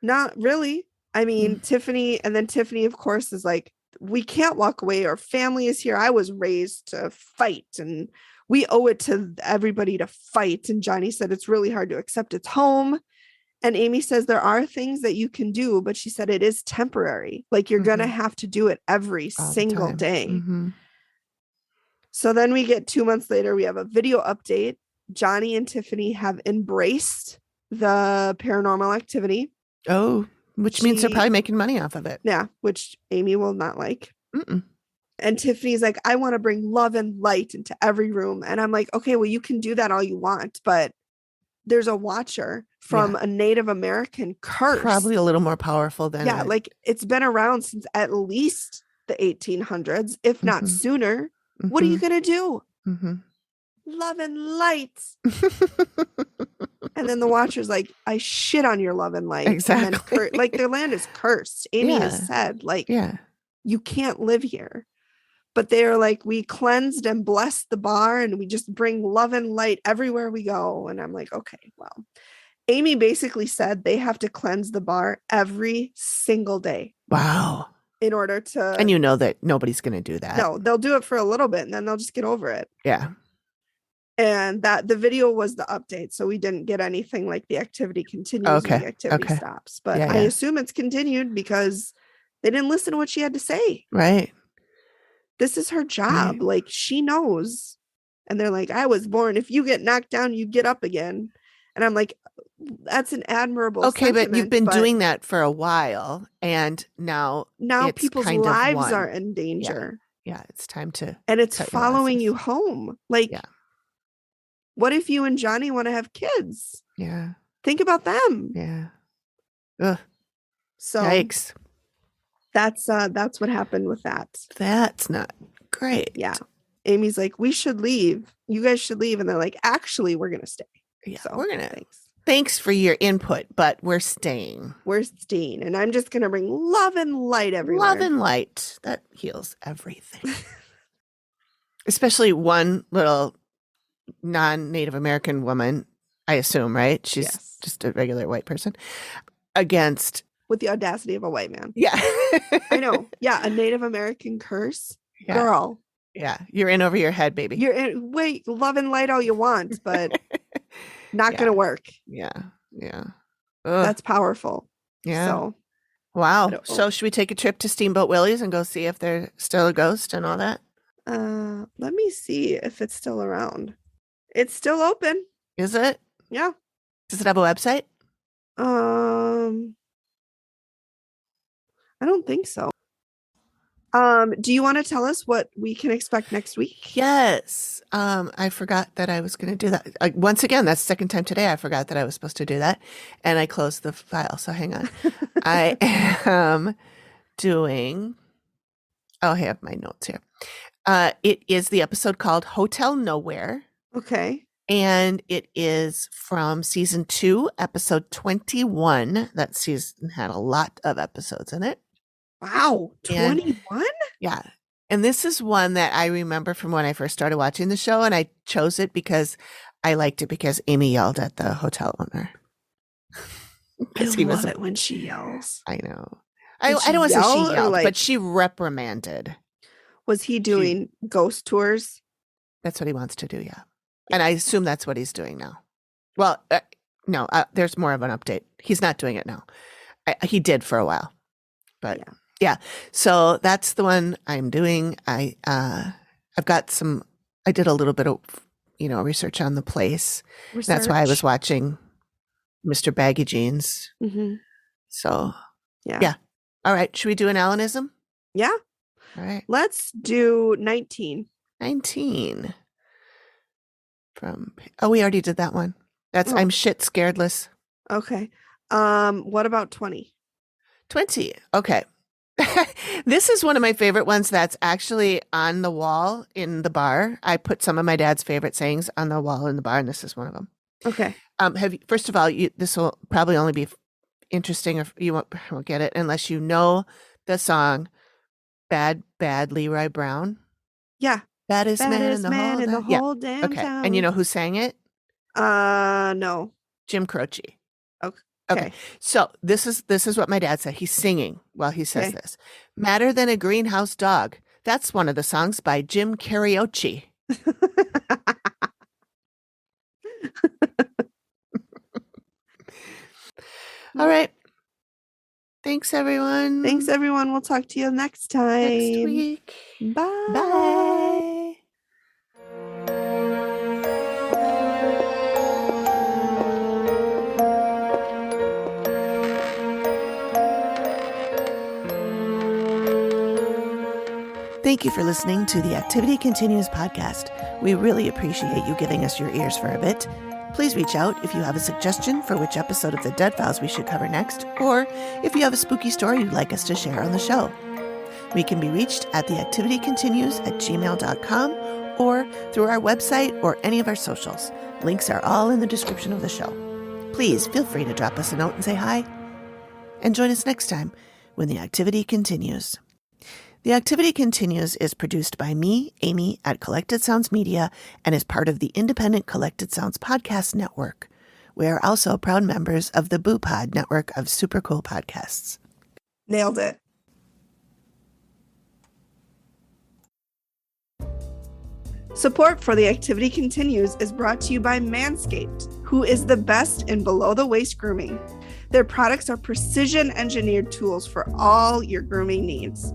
[SPEAKER 3] Not really. I mean, Tiffany, of course, is like, we can't walk away. Our family is here. I was raised to fight and we owe it to everybody to fight. And Johnny said, it's really hard to accept it's home. And Amy says there are things that you can do, but she said it is temporary. Like you're going to have to do it every single day.
[SPEAKER 1] Mm-hmm.
[SPEAKER 3] So then we get 2 months later, we have a video update. Johnny and Tiffany have embraced the paranormal activity.
[SPEAKER 1] Oh, which means they're probably making money off of it.
[SPEAKER 3] Yeah, which Amy will not like.
[SPEAKER 1] Mm-mm.
[SPEAKER 3] And Tiffany's like, I want to bring love and light into every room. And I'm like, okay, well, you can do that all you want, but there's a watcher from a Native American curse.
[SPEAKER 1] Probably a little more powerful than
[SPEAKER 3] it's been around since at least the 1800s, if not sooner. What are you going to do? Love and light. And then the watcher's like, I shit on your love and light.
[SPEAKER 1] Exactly.
[SPEAKER 3] And then their land is cursed. Amy has said, you can't live here. But they're like, we cleansed and blessed the bar and we just bring love and light everywhere we go. And I'm like, okay, well, Amy basically said they have to cleanse the bar every single day.
[SPEAKER 1] Wow.
[SPEAKER 3] In order to.
[SPEAKER 1] And you know that nobody's going to do that.
[SPEAKER 3] No, they'll do it for a little bit and then they'll just get over it.
[SPEAKER 1] Yeah.
[SPEAKER 3] And that the video was the update. So we didn't get anything like the activity continues and the activity stops. But I assume it's continued because they didn't listen to what she had to say.
[SPEAKER 1] Right.
[SPEAKER 3] This is her job.
[SPEAKER 1] Right.
[SPEAKER 3] Like she knows. And they're like, I was born. If you get knocked down, you get up again. And I'm like, that's an admirable
[SPEAKER 1] but you've been doing that for a while. And now
[SPEAKER 3] people's lives are in danger.
[SPEAKER 1] Yeah, it's time to.
[SPEAKER 3] And it's following you home. Like, what if you and Johnny want to have kids?
[SPEAKER 1] Yeah.
[SPEAKER 3] Think about them.
[SPEAKER 1] Yeah. Ugh.
[SPEAKER 3] So
[SPEAKER 1] yikes.
[SPEAKER 3] That's what happened with that.
[SPEAKER 1] That's not great.
[SPEAKER 3] Yeah. Amy's like, we should leave. You guys should leave. And they're like, actually, we're going to stay.
[SPEAKER 1] Yeah,
[SPEAKER 3] So
[SPEAKER 1] we're gonna. Thanks for your input, but we're staying.
[SPEAKER 3] We're staying, and I'm just gonna bring love and light everywhere.
[SPEAKER 1] Love and light, that heals everything. Especially one little non-Native American woman, I assume, right? She's just a regular white person against
[SPEAKER 3] with the audacity of a white man.
[SPEAKER 1] Yeah,
[SPEAKER 3] I know. Yeah, a Native American curse,
[SPEAKER 1] yeah.
[SPEAKER 3] Girl.
[SPEAKER 1] Yeah, you're in over your head, baby.
[SPEAKER 3] You're in. Wait, love and light all you want, but. Not gonna work.
[SPEAKER 1] Yeah. Ugh.
[SPEAKER 3] That's powerful.
[SPEAKER 1] Yeah.
[SPEAKER 3] So
[SPEAKER 1] wow. So should we take a trip to Steamboat Willie's and go see if they're still a ghost and all that?
[SPEAKER 3] Let me see if it's still around. It's still open.
[SPEAKER 1] Is it?
[SPEAKER 3] Yeah.
[SPEAKER 1] Does it have a website?
[SPEAKER 3] I don't think so. Do you want to tell us what we can expect next week?
[SPEAKER 1] Yes. I forgot that I was going to do that. Once again, that's the second time today I forgot that I was supposed to do that. And I closed the file. So hang on. I am doing, I have my notes here. It is the episode called Hotel Nowhere.
[SPEAKER 3] Okay.
[SPEAKER 1] And it is from season 2, episode 21. That season had a lot of episodes in it.
[SPEAKER 3] Wow. 21?
[SPEAKER 1] Yeah. And this is one that I remember from when I first started watching the show, and I chose it because I liked it because Amy yelled at the hotel owner.
[SPEAKER 3] I love it when she yells.
[SPEAKER 1] I know. I don't want to say she yelled, but she reprimanded.
[SPEAKER 3] Was he doing ghost tours?
[SPEAKER 1] That's what he wants to do, yeah. And I assume that's what he's doing now. Well, no, there's more of an update. He's not doing it now. He did for a while, but yeah. So that's the one I'm doing. I've got some. I did a little bit of research on the place. That's why I was watching Mr. Baggy Jeans.
[SPEAKER 3] Mm-hmm.
[SPEAKER 1] So yeah. All right. Should we do an Alanism?
[SPEAKER 3] Yeah.
[SPEAKER 1] All right.
[SPEAKER 3] Let's do 19.
[SPEAKER 1] 19. We already did that one. That's I'm shit scaredless.
[SPEAKER 3] Okay. What about 20?
[SPEAKER 1] 20. Okay. This is one of my favorite ones that's actually on the wall in the bar. I put some of my dad's favorite sayings on the wall in the bar, and this is one of them.
[SPEAKER 3] Okay.
[SPEAKER 1] First of all, this will probably only be interesting, or you won't get it unless you know the song Bad Leroy Brown.
[SPEAKER 3] Yeah.
[SPEAKER 1] Baddest man
[SPEAKER 3] in the whole damn town.
[SPEAKER 1] And you know who sang it?
[SPEAKER 3] No.
[SPEAKER 1] Jim Croce.
[SPEAKER 3] Okay.
[SPEAKER 1] So this is what my dad said. He's singing while he says this. Madder than a greenhouse dog. That's one of the songs by Jim Karaoke. All right. Thanks, everyone.
[SPEAKER 3] We'll talk to you next time.
[SPEAKER 1] Next week.
[SPEAKER 3] Bye.
[SPEAKER 1] Bye. Thank you for listening to the Activity Continues podcast. We really appreciate you giving us your ears for a bit. Please reach out if you have a suggestion for which episode of the Dead Files we should cover next, or if you have a spooky story you'd like us to share on the show. We can be reached at theactivitycontinues@gmail.com or through our website or any of our socials. Links are all in the description of the show. Please feel free to drop us a note and say hi. And join us next time when the activity continues. The Activity Continues is produced by me, Amy, at Collected Sounds Media, and is part of the independent Collected Sounds podcast network. We are also proud members of the Boo Pod network of super cool podcasts.
[SPEAKER 3] Nailed it. Support for The Activity Continues is brought to you by Manscaped, who is the best in below-the-waist grooming. Their products are precision-engineered tools for all your grooming needs.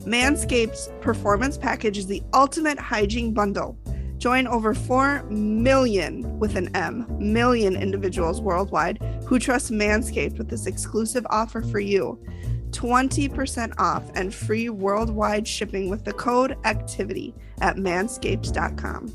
[SPEAKER 3] Manscaped's Performance Package is the ultimate hygiene bundle. Join over 4 million, with an M, million individuals worldwide who trust Manscaped with this exclusive offer for you. 20% off and free worldwide shipping with the code ACTIVITY at manscaped.com.